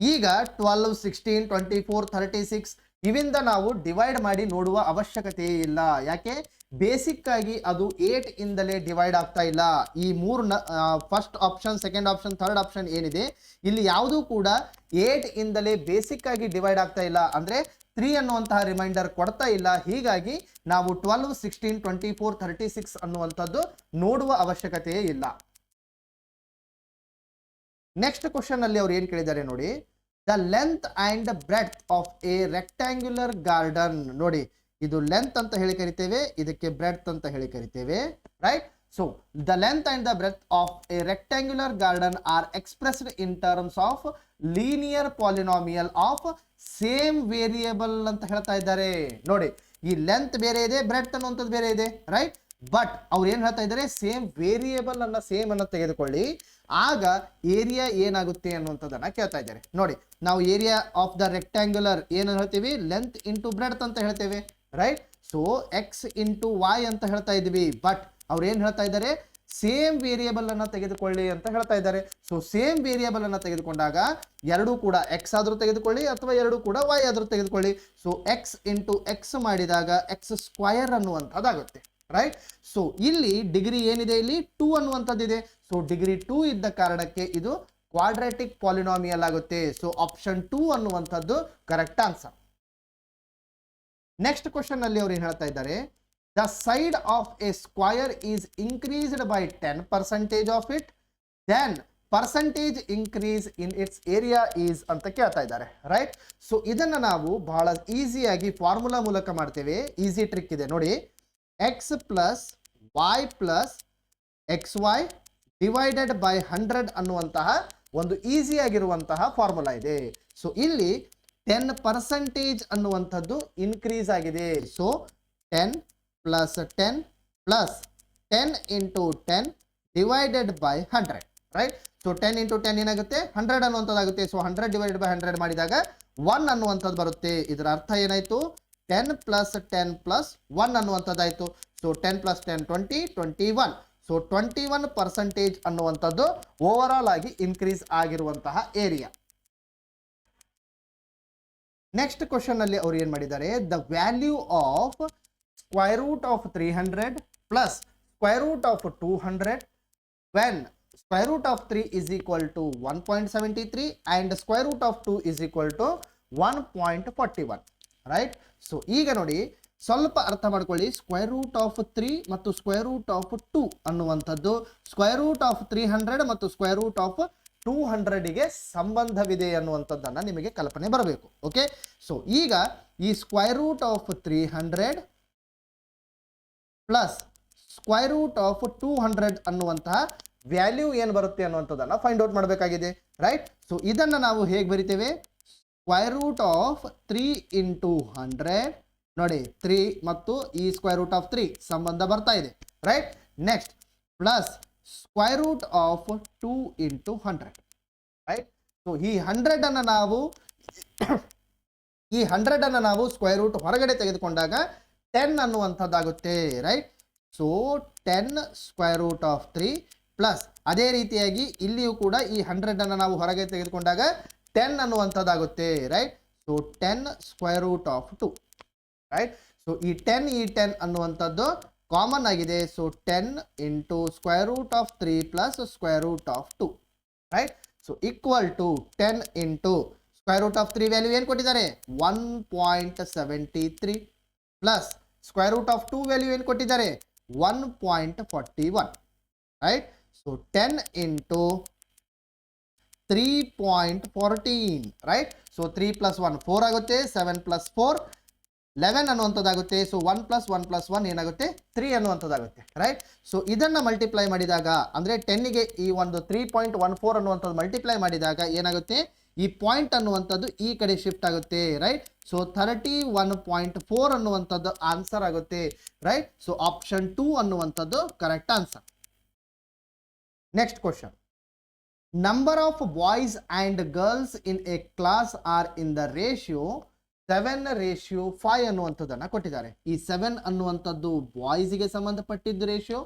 ಈಗ 12, 16, 24, 36 ಇವಿಂದ ನಾವು ಡಿವೈಡ್ ಮಾಡಿ ನೋಡುವ ಅವಶ್ಯಕತೆ ಇಲ್ಲ. ಯಾಕೆ ಬೇಸಿಕ್ ಆಗಿ ಅದು 8 ಇಂದಲೇ ಡಿವೈಡ್ ಆಗ್ತಾ ಇಲ್ಲ. ಈ ಮೂರು first option, second option, third option ಏನಿದೆ ಇಲ್ಲಿ ಯಾವುದೂ ಕೂಡ 8 ಇಂದಲೇ ಬೇಸಿಕ್ ಆಗಿ ಡಿವೈಡ್ ಆಗ್ತಾ ಇಲ್ಲ. ಅಂದ್ರೆ 3 ಅನ್ನುವಂತಹ ರಿಮೈಂಡರ್ ಕೊಡ್ತಾ ಇಲ್ಲ. ಹೀಗಾಗಿ ನಾವು 12, 16, 24, 36 ಅನ್ನುವಂಥದ್ದು ನೋಡುವ ಅವಶ್ಯಕತೆಯೇ ಇಲ್ಲ. ನೆಕ್ಸ್ಟ್ ಕ್ವಶನ್ ಅಲ್ಲಿ ಅವ್ರು ಏನ್ ಕೇಳಿದ್ದಾರೆ ನೋಡಿ, the length and breadth of a rectangular garden. ನೋಡಿ ಇದು ಲೆಂತ್ ಅಂತ ಹೇಳಿ ಕರಿತೇವೆ, ಇದಕ್ಕೆ ಬ್ರೆಡ್ತ್ ಅಂತ ಹೇಳಿ ಕರಿತೇವೆ. Right, so the length and the breadth of a rectangular garden are expressed in terms of linear polynomial of same variable ಅಂತ ಹೇಳ್ತಾ ಇದ್ದಾರೆ. ನೋಡಿ ಈ ಲೆಂತ್ ಬೇರೆ ಇದೆ, ಬ್ರೆಡ್ತ್ ಅನ್ನುವಂಥದ್ದು ಬೇರೆ ಇದೆ, ರೈಟ್. ಬಟ್ ಅವ್ರು ಏನ್ ಹೇಳ್ತಾ ಇದ್ದಾರೆ, ಸೇಮ್ ವೇರಿಯೇಬಲ್ ಅನ್ನ ಸೇಮ್ ಅನ್ನ ತೆಗೆದುಕೊಳ್ಳಿ, ಆಗ ಏರಿಯಾ ಏನಾಗುತ್ತೆ ಅನ್ನುವಂಥದ್ದನ್ನ ಕೇಳ್ತಾ ಇದ್ದಾರೆ. ನೋಡಿ, ನಾವು ಏರಿಯಾ ಆಫ್ ದ ರೆಕ್ಟ್ಯಾಂಗ್ಯುಲರ್ ಏನು ಹೇಳ್ತೀವಿ, ಲೆಂತ್ ಇಂಟು ಬ್ರೆಡ್ತ್ ಅಂತ ಹೇಳ್ತೇವೆ, right. So x into y ಅಂತ ಹೇಳ್ತಾ ಇದ್ವಿ. ಬಟ್ ಅವ್ರು ಏನ್ ಹೇಳ್ತಾ ಇದ್ದಾರೆ, ಸೇಮ್ ವೇರಿಯೇಬಲ್ ಅನ್ನ ತೆಗೆದುಕೊಳ್ಳಿ ಅಂತ ಹೇಳ್ತಾ ಇದ್ದಾರೆ. ಸೊ ಸೇಮ್ ವೇರಿಯೇಬಲ್ ಅನ್ನ ತೆಗೆದುಕೊಂಡಾಗ ಎರಡೂ ಕೂಡ ಎಕ್ಸ್ ಆದ್ರೂ ತೆಗೆದುಕೊಳ್ಳಿ ಅಥವಾ ಎರಡೂ ಕೂಡ ವೈ ಆದ್ರೂ ತೆಗೆದುಕೊಳ್ಳಿ. ಸೊ ಎಕ್ಸ್ ಇಂಟು ಎಕ್ಸ್ ಮಾಡಿದಾಗ ಎಕ್ಸ್ ಸ್ಕ್ವಯರ್ ಅನ್ನುವಂಥದ್ದಾಗುತ್ತೆ, ರೈಟ್. ಸೊ ಇಲ್ಲಿ ಡಿಗ್ರಿ ಏನಿದೆ, ಇಲ್ಲಿ 2 ಅನ್ನುವಂಥದ್ದಿದೆ. ಸೊ ಡಿಗ್ರಿ 2 ಇದ್ದ ಕಾರಣಕ್ಕೆ ಇದು ಕ್ವಾಡ್ರಾಟಿಕ್ ಪಾಲಿನಾಮಿಯಲ್ ಆಗುತ್ತೆ. ಸೊ ಆಪ್ಷನ್ 2 ಅನ್ನುವಂಥದ್ದು ಕರೆಕ್ಟ್ ಆನ್ಸರ್. ನೆಕ್ಸ್ಟ್ ಕ್ವಶನ್ ಅಲ್ಲಿ ಅವ್ರು ಏನ್ ಹೇಳ್ತಾ ಇದ್ದಾರೆ, the side of a square is increased by 10% of it, then percentage increase in its area is ಅಂತ ಕೇಳ್ತಾ ಇದ್ದಾರೆ, ರೈಟ್. ಸೊ ಇದನ್ನ ನಾವು ಬಹಳ ಈಸಿಯಾಗಿ ಫಾರ್ಮುಲಾ ಮೂಲಕ ಮಾಡ್ತೇವೆ. ಈಸಿ ಟ್ರಿಕ್ ಇದೆ ನೋಡಿ, x plus y plus x y divided by 100 ಅನ್ನುವಂತಹ ಒಂದು ಈಸಿ ಆಗಿರುವಂತಹ ಫಾರ್ಮುಲಾ ಇದೆ. ಸೊ ಇಲ್ಲಿ 10% ಅನ್ನುವಂಥದ್ದು ಇನ್ಕ್ರೀಸ್ ಆಗಿದೆ. So 10 plus 10 plus 10 into 10 divided by 100, right. So 10 into 10 ಏನಾಗುತ್ತೆ, 100 ಅನ್ನುವಂಥದ್ದಾಗುತ್ತೆ. ಸೊ 100 ಡಿವೈಡೆಡ್ ಬೈ 100 ಮಾಡಿದಾಗ 1 ಅನ್ನುವಂಥದ್ದು ಬರುತ್ತೆ. ಇದರ ಅರ್ಥ ಏನಾಯ್ತು, 10 ಪ್ಲಸ್ 10 ಪ್ಲಸ್ 1 ಅನ್ನುವಂಥದ್ದಾಯ್ತು. So 10 plus 10 20, 21. ಸೊ 21% ಅನ್ನುವಂಥದ್ದು ಓವರ್ ಆಲ್ ಆಗಿ ಇನ್ಕ್ರೀಸ್ ಆಗಿರುವಂತಹ ಏರಿಯಾ. ನೆಕ್ಸ್ಟ್ ಕ್ವಶನ್ ಅಲ್ಲಿ ಅವ್ರು ಏನ್ ಮಾಡಿದ್ದಾರೆ, the value of square root of 300 plus square root of 200 when square root of 3 is equal to 1.73 and square root of 2 is equal to 1.41, right. So ಈಗ ನೋಡಿ, ಸ್ವಲ್ಪ ಅರ್ಥ ಮಾಡ್ಕೊಳ್ಳಿ. ಸ್ಕ್ವೈರ್ ರೂಟ್ ಆಫ್ 3 ಮತ್ತು ಸ್ಕ್ವೈರ್ ರೂಟ್ ಆಫ್ 2 ಅನ್ನುವಂಥದ್ದು square root of 300 ಮತ್ತು square root of 200ಗೆ ಸಂಬಂಧವಿದೆ ಅನ್ನುವಂಥದ್ದನ್ನ ನಿಮಗೆ ಕಲ್ಪನೆ ಬರಬೇಕು. ಓಕೆ, ಸೊ ಈಗ ಈ square root of 300 plus square root of 200 ಅನ್ನುವಂತಹ ವ್ಯಾಲ್ಯೂ ಏನು ಬರುತ್ತೆ ಅನ್ನುವಂಥದ್ದನ್ನ ಫೈಂಡ್ ಔಟ್ ಮಾಡಬೇಕಾಗಿದೆ, ರೈಟ್. ಸೊ ಇದನ್ನ ನಾವು ಹೇಗೆ ಬರಿತೇವೆ, ಸ್ಕ್ವೈರ್ ರೂಟ್ ಆಫ್ 3 ಇಂಟು 100, ನೋಡಿ 3 ಮತ್ತು ಈ ಸ್ಕ್ವೈರ್ ರೂಟ್ ಆಫ್ 3 ಸಂಬಂಧ ಬರ್ತಾ ಇದೆ, right. Next plus square root of 2 into 100, right. So ಈ 100 ಅನ್ನ ನಾವು ಸ್ಕ್ವೈರ್ ರೂಟ್ ಹೊರಗಡೆ ತೆಗೆದುಕೊಂಡಾಗ 10 ಅನ್ನುವಂಥದ್ದಾಗುತ್ತೆ, right. So 10 square root of 3 plus ಅದೇ ರೀತಿಯಾಗಿ ಇಲ್ಲಿಯೂ ಕೂಡ ಈ 100 ಅನ್ನು ನಾವು ಹೊರಗೆ ತೆಗೆದುಕೊಂಡಾಗ 10 ಅನ್ನುವಂಥದ್ದಾಗುತ್ತೆ, right. So 10 square root of 2, right. So ಈ 10 ಅನ್ನುವಂಥದ್ದು ಕಾಮನ್ ಆಗಿದೆ. So 10 into square root of 3 plus square root of 2, right. So equal to 10 into square root of 3 value ಏನು ಕೊಟ್ಟಿದ್ದಾರೆ, 1.73 plus square root of 2 value ಏನು ಕೊಟ್ಟಿದ್ದಾರೆ, 1.41, right. So 10 into 3.14, right. So 3 plus 1 4 ಆಗುತ್ತೆ, 7 plus 4 11 ಅನ್ನುವಂಥದ್ದಾಗುತ್ತೆ. So 1 plus 1 plus 1 ಏನಾಗುತ್ತೆ, 3 ಅನ್ನುವಂಥದ್ದಾಗುತ್ತೆ, right. So ಇದನ್ನು multiply ಮಾಡಿದಾಗ ಅಂದರೆ 10ಗೆ ಈ ಒಂದು 3.14 ಅನ್ನುವಂಥದ್ದು ಮಲ್ಟಿಪ್ಲೈ ಮಾಡಿದಾಗ ಏನಾಗುತ್ತೆ, ಈ ಪಾಯಿಂಟ್ ಅನ್ನುವಂಥದ್ದು ಈ ಕಡೆ ಶಿಫ್ಟ್ ಆಗುತ್ತೆ, ರೈಟ್. ಸೊ 31.4 ಅನ್ನುವಂಥದ್ದು ಆನ್ಸರ್ ಆಗುತ್ತೆ, ರೈಟ್. ಸೊ ಆಪ್ಷನ್ 2 ಅನ್ನುವಂಥದ್ದು correct answer. Next question, number of boys and girls in a class are in the ratio 7:5 ಅನ್ನುವಂಥದ್ದನ್ನ ಕೊಟ್ಟಿದ್ದಾರೆ. ಈ 7 ಅನ್ನುವಂಥದ್ದು ಬಾಯ್ಸ್ಗೆ ಸಂಬಂಧಪಟ್ಟಿದ್ದು ರೇಷಿಯೋ,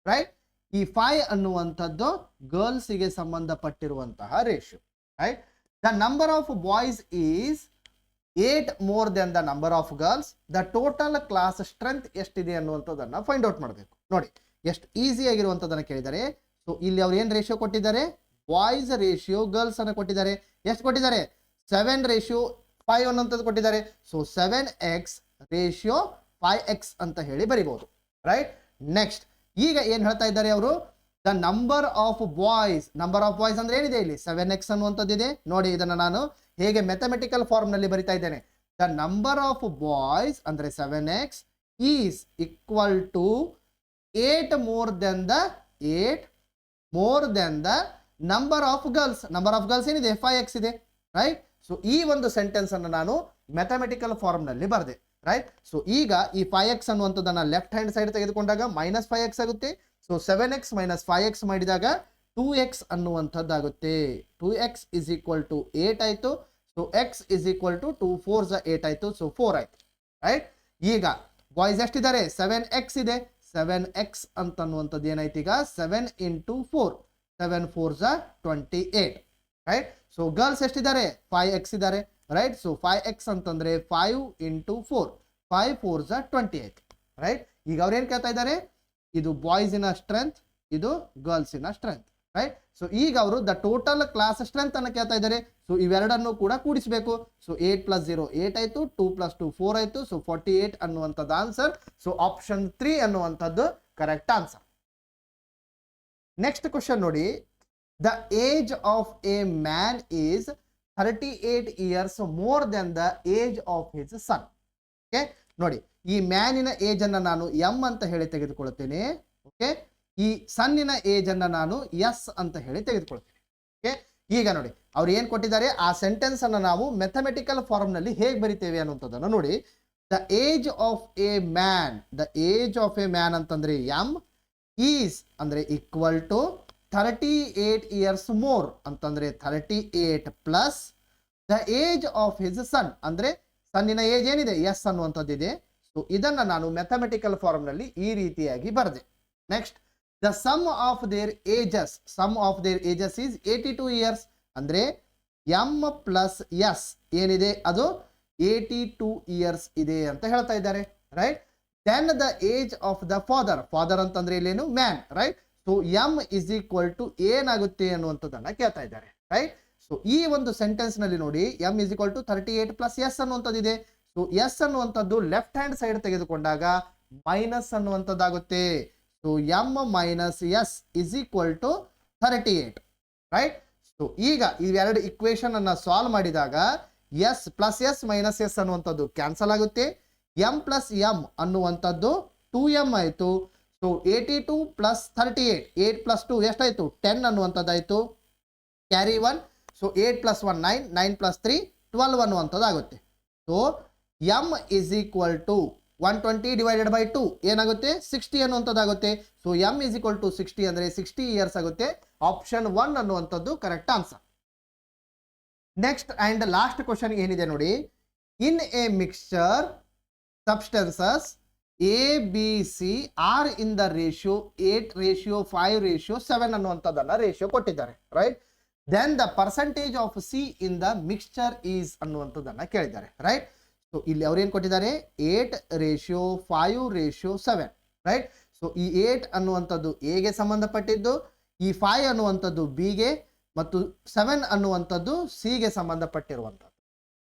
ರೈಟ್. ಈ 5 ಅನ್ನುವಂಥದ್ದು ಗರ್ಲ್ಸ್ಗೆ ಸಂಬಂಧಪಟ್ಟಿರುವಂತಹ ratio, right. The number of boys is 8 more than the number of girls. The total class strength ಎಷ್ಟಿದೆ ಅನ್ನುವಂಥದ್ದನ್ನ ಫೈಂಡ್ ಔಟ್ ಮಾಡಬೇಕು. ನೋಡಿ ಎಷ್ಟು ಈಸಿ ಆಗಿರುವಂಥದ್ದನ್ನ ಕೇಳಿದ್ದಾರೆ. ಸೊ ಇಲ್ಲಿ ಅವ್ರು ಏನು ರೇಷಿಯೋ ಕೊಟ್ಟಿದ್ದಾರೆ, ಬಾಯ್ಸ್ ರೇಷಿಯೋ ಗರ್ಲ್ಸ್ ಅನ್ನು ಕೊಟ್ಟಿದ್ದಾರೆ. ಎಷ್ಟು ಕೊಟ್ಟಿದ್ದಾರೆ, 7:5 ಅನ್ನುವಂಥದ್ದು ಕೊಟ್ಟಿದ್ದಾರೆ. ಸೊ 7x ರೇಷಿಯೋ 5x ಅಂತ ಹೇಳಿ ಬರಿಬಹುದು, ರೈಟ್. ನೆಕ್ಸ್ಟ್ ಈಗ ಏನು ಹೇಳ್ತಾ ಇದ್ದಾರೆ ಅವರು, ದ ನಂಬರ್ ಆಫ್ ಬಾಯ್ಸ್ ಅಂದ್ರೆ ಏನಿದೆ ಇಲ್ಲಿ 7x ಅನ್ನುವಂಥದ್ದಿದೆ. ನೋಡಿ ಇದನ್ನು ನಾನು ಹೇಗೆ ಮ್ಯಾಥಮೆಟಿಕಲ್ ಫಾರ್ಮ್ ನಲ್ಲಿ ಬರಿತಾ ಇದ್ದೇನೆ. ದ ನಂಬರ್ ಆಫ್ ಬಾಯ್ಸ್ ಅಂದ್ರೆ 7x is equal to 8 more than the number of girls ಏನಿದೆ 5x ಇದೆ, ರೈಟ್. ಸೊ ಈ ಒಂದು ಸೆಂಟೆನ್ಸ್ ಅನ್ನು ನಾನು ಮ್ಯಾಥಮೆಟಿಕಲ್ ಫಾರ್ಮ್ ನಲ್ಲಿ ಬರೆದೆ, ರೈಟ್. ಸೊ ಈಗ ಈ 5x ಅನ್ನುವಂಥದ್ದನ್ನ ಲೆಫ್ಟ್ ಹ್ಯಾಂಡ್ ಸೈಡ್ ತೆಗೆದುಕೊಂಡಾಗ -5x ಆಗುತ್ತೆ. ಸೊ 7x - 5x ಮಾಡಿದಾಗ 2x ಅನ್ನುವಂಥದ್ದಾಗುತ್ತೆ. 2x = 8 ಆಯಿತು. ಸೊ x = 2 4 8 ಆಯಿತು. ಸೊ 4 ಆಯಿತು, ರೈಟ್. ಈಗ ಬಾಯ್ಸ್ ಎಷ್ಟಿದ್ದಾರೆ? 7x ಇದೆ. 7x ಅಂತನ್ನುವಂಥದ್ದು ಏನಾಯ್ತು ಈಗ? 7 × 4 7 4 28, ರೈಟ್. So girls ಎಷ್ಟಿದ್ದಾರೆ? 5x ಇದ್ದಾರೆ, ರೈಟ್. ಸೊ 5x ಅಂತಂದ್ರೆ 5 × 4 5 4 28, ರೈಟ್. ಈಗ ಅವ್ರು ಏನ್ ಕೇಳ್ತಾ ಇದ್ದಾರೆ? ಇದು ಬಾಯ್ಸಿನ ಸ್ಟ್ರೆಂತ್, ಇದು ಗರ್ಲ್ಸಿನ ಸ್ಟ್ರೆಂತ್, ರೈಟ್. ಸೊ ಈಗ ಅವರು ದ ಟೋಟಲ್ ಕ್ಲಾಸ್ ಸ್ಟ್ರೆಂತ್ ಅನ್ನು ಕೇಳ್ತಾ ಇದ್ದಾರೆ. ಸೊ ಇವೆರಡನ್ನು ಕೂಡ ಕೂಡಿಸಬೇಕು. ಸೊ 8 + 0 8 ಆಯ್ತು. 2 + 2 4 ಆಯ್ತು. ಸೊ 48 ಅನ್ನುವಂಥದ್ದು ಆನ್ಸರ್. ಸೊ ಆಪ್ಷನ್ 3 ಅನ್ನುವಂಥದ್ದು ಕರೆಕ್ಟ್ ಆನ್ಸರ್. ನೆಕ್ಸ್ಟ್ ಕ್ವಶನ್ ನೋಡಿ. The age of a man is 38 years more than the age of his sun. Okay ನೋಡಿ, ಈ ಮ್ಯಾನಿನ ಏಜ್ ಅನ್ನ ನಾನು ಎಂ ಅಂತ ಹೇಳಿ ತೆಗೆದುಕೊಳ್ತೇನೆ. ಓಕೆ, ಈ ಸನ್ನಿನ ಏಜ್ ಅನ್ನ ನಾನು ಎಸ್ ಅಂತ ಹೇಳಿ ತೆಗೆದುಕೊಳ್ತೇನೆ. ಓಕೆ, ಈಗ ನೋಡಿ ಅವ್ರು ಏನ್ ಕೊಟ್ಟಿದ್ದಾರೆ, ಆ ಸೆಂಟೆನ್ಸ್ ಅನ್ನ ನಾವು ಮೆಥಮೆಟಿಕಲ್ ಫಾರ್ಮ್ ನಲ್ಲಿ ಹೇಗೆ ಬರಿತೇವೆ ಅನ್ನುವಂಥದ್ದನ್ನು ನೋಡಿ. The age of a man, the age of a man ಅಂತಂದ್ರೆ ಎಂ ಈಸ್ ಅಂದ್ರೆ ಈಕ್ವಲ್ ಟು 38 years ಮೋರ್ ಅಂತಂದ್ರೆ 38 plus the age of his son ಅಂದ್ರೆ ಸನ್ನಿನ ಏಜ್ ಏನಿದೆ ಎಸ್ ಅನ್ನುವಂಥದ್ದಿದೆ. ಸೊ ಇದನ್ನ ನಾನು ಮೆಥಮೆಟಿಕಲ್ ಫಾರ್ಮ್ ನಲ್ಲಿ ಈ ರೀತಿಯಾಗಿ ಬರೆದೆ. Next, the sum of their ages, sum of their ages is 82 years ಅಂದ್ರೆ ಎಂ ಪ್ಲಸ್ ಎಸ್ ಏನಿದೆ ಅದು 82 years ಇದೆ ಅಂತ ಹೇಳ್ತಾ ಇದ್ದಾರೆ, right. Then the age of the father, father ಅಂತಂದ್ರೆ ಇಲ್ಲೇನು ಮ್ಯಾನ್, ರೈಟ್. ಸೊ ಎಂ = ಏನಾಗುತ್ತೆ ಅನ್ನುವಂಥದ್ದನ್ನ ಕೇಳ್ತಾ ಇದ್ದಾರೆ, ರೈಟ್. ಸೊ ಈ ಒಂದು ಸೆಂಟೆನ್ಸ್ ನಲ್ಲಿ ನೋಡಿ ಎಂ = 38 ಪ್ಲಸ್ ಎಸ್ ಅನ್ನುವಂಥದ್ದಿದೆ. ಸೊ ಎಸ್ ಅನ್ನುವಂಥದ್ದು ಲೆಫ್ಟ್ ಹ್ಯಾಂಡ್ ಸೈಡ್ ತೆಗೆದುಕೊಂಡಾಗ ಮೈನಸ್ ಅನ್ನುವಂಥದ್ದಾಗುತ್ತೆ. So M - S = 38, right. So ಈಗ ಇವೆರಡು ಇಕ್ವೇಶನ್ ಅನ್ನ ಸಾಲ್ವ್ ಮಾಡಿದಾಗ S plus S minus S ಅನ್ನುವಂಥದ್ದು ಕ್ಯಾನ್ಸಲ್ ಆಗುತ್ತೆ. ಎಂ ಪ್ಲಸ್ ಎಂ ಅನ್ನುವಂಥದ್ದು 2m ಆಯಿತು. ಸೊ 82 ಪ್ಲಸ್ 38 8 + 2 ಎಷ್ಟಾಯಿತು? 10 ಅನ್ನುವಂಥದ್ದಾಯಿತು. ಕ್ಯಾರಿ 1. ಸೊ 8 + 1 9 9 + 3 12 ಅನ್ನುವಂಥದ್ದಾಗುತ್ತೆ. ಸೊ ಎಂ = 120 / 2 ಏನಾಗುತ್ತೆ? 60 ಅನ್ನುವಂಥದ್ದಾಗುತ್ತೆ. ಸೊ ಎಂ = 60 ಅಂದರೆ 60 years ಆಗುತ್ತೆ. ಆಪ್ಷನ್ 1 ಅನ್ನುವಂಥದ್ದು correct answer. Next and last question ಏನಿದೆ ನೋಡಿ. In a mixture substances A B C are in the ratio 8:5:7 ಅನ್ನುವಂಥದ್ದನ್ನ ರೇಷಿಯೋ ಕೊಟ್ಟಿದ್ದಾರೆ, right. Then the percentage of C in the mixture is ಅನ್ನುವಂಥದ್ದನ್ನ ಕೇಳಿದ್ದಾರೆ, right. So ಇಲ್ಲಿ ಅವ್ರು ಏನು ಕೊಟ್ಟಿದ್ದಾರೆ? 8:5:7, ರೈಟ್. ಸೊ ಈ 8 ಅನ್ನುವಂಥದ್ದು ಎಗೆ ಸಂಬಂಧಪಟ್ಟಿದ್ದು, ಈ 5 ಅನ್ನುವಂಥದ್ದು ಬಿಗೆ ಮತ್ತು 7 ಅನ್ನುವಂಥದ್ದು ಸಿಗೆ ಸಂಬಂಧಪಟ್ಟಿರುವಂಥದ್ದು.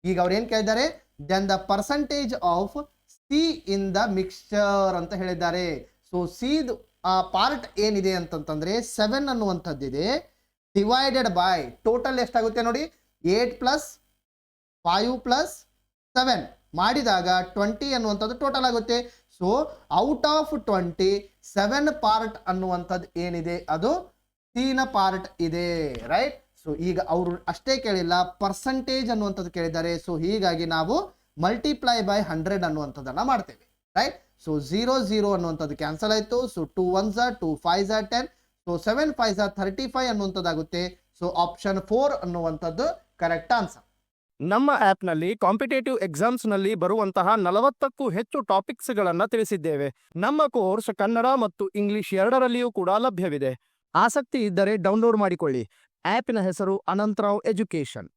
ಈಗ ಅವ್ರು ಏನು ಕೇಳಿದ್ದಾರೆ? Then the percentage of C in the mixture ಅಂತ ಹೇಳಿದ್ದಾರೆ. ಸೊ ಸಿದು ಆ ಪಾರ್ಟ್ ಏನಿದೆ ಅಂತಂತಂದ್ರೆ 7 ಅನ್ನುವಂಥದ್ದಿದೆ, ಡಿವೈಡೆಡ್ ಬೈ ಟೋಟಲ್ ಎಷ್ಟಾಗುತ್ತೆ ನೋಡಿ 8 + 5 + 7 ಮಾಡಿದಾಗ 20 ಅನ್ನುವಂಥದ್ದು ಟೋಟಲ್ ಆಗುತ್ತೆ. ಸೊ ಔಟ್ ಆಫ್ 20 7 ಪಾರ್ಟ್ ಅನ್ನುವಂಥದ್ದು ಏನಿದೆ ಅದು ಸಿನ ಪಾರ್ಟ್ ಇದೆ, ರೈಟ್. ಸೊ ಈಗ ಅವರು ಅಷ್ಟೇ ಕೇಳಿಲ್ಲ, ಪರ್ಸೆಂಟೇಜ್ ಅನ್ನುವಂಥದ್ದು ಕೇಳಿದ್ದಾರೆ. ಸೊ ಹೀಗಾಗಿ ನಾವು ಮಲ್ಟಿಪ್ಲೈ ಬೈ 100 ಅನ್ನುವಂಥದ್ದನ್ನ ಮಾಡ್ತೇವೆ, ರೈಟ್. ಸೊ 0 0 ಅನ್ನುವಂಥದ್ದು ಕ್ಯಾನ್ಸಲ್ ಆಯಿತು. So 2 1s 2 5s 10. So 7 5s 35 ಅನ್ನುವಂಥದ್ದಾಗುತ್ತೆ. ಸೊ ಆಪ್ಷನ್ 4 ಅನ್ನುವಂಥದ್ದು ಕರೆಕ್ಟ್ ಆನ್ಸರ್. ನಮ್ಮ ಆ್ಯಪ್ನಲ್ಲಿ ಕಾಂಪಿಟೇಟಿವ್ ಎಕ್ಸಾಮ್ಸ್ನಲ್ಲಿ ಬರುವಂತಹ 40ಕ್ಕೂ ಹೆಚ್ಚು ಟಾಪಿಕ್ಸ್ಗಳನ್ನು ತಿಳಿಸಿದ್ದೇವೆ. ನಮ್ಮ ಕೋರ್ಸ್ ಕನ್ನಡ ಮತ್ತು ಇಂಗ್ಲಿಷ್ ಎರಡರಲ್ಲಿಯೂ ಕೂಡ ಲಭ್ಯವಿದೆ. ಆಸಕ್ತಿ ಇದ್ದರೆ ಡೌನ್ಲೋಡ್ ಮಾಡಿಕೊಳ್ಳಿ. ಆ್ಯಪಿನ ಹೆಸರು ಅನಂತರಾವ್ ಎಜುಕೇಷನ್.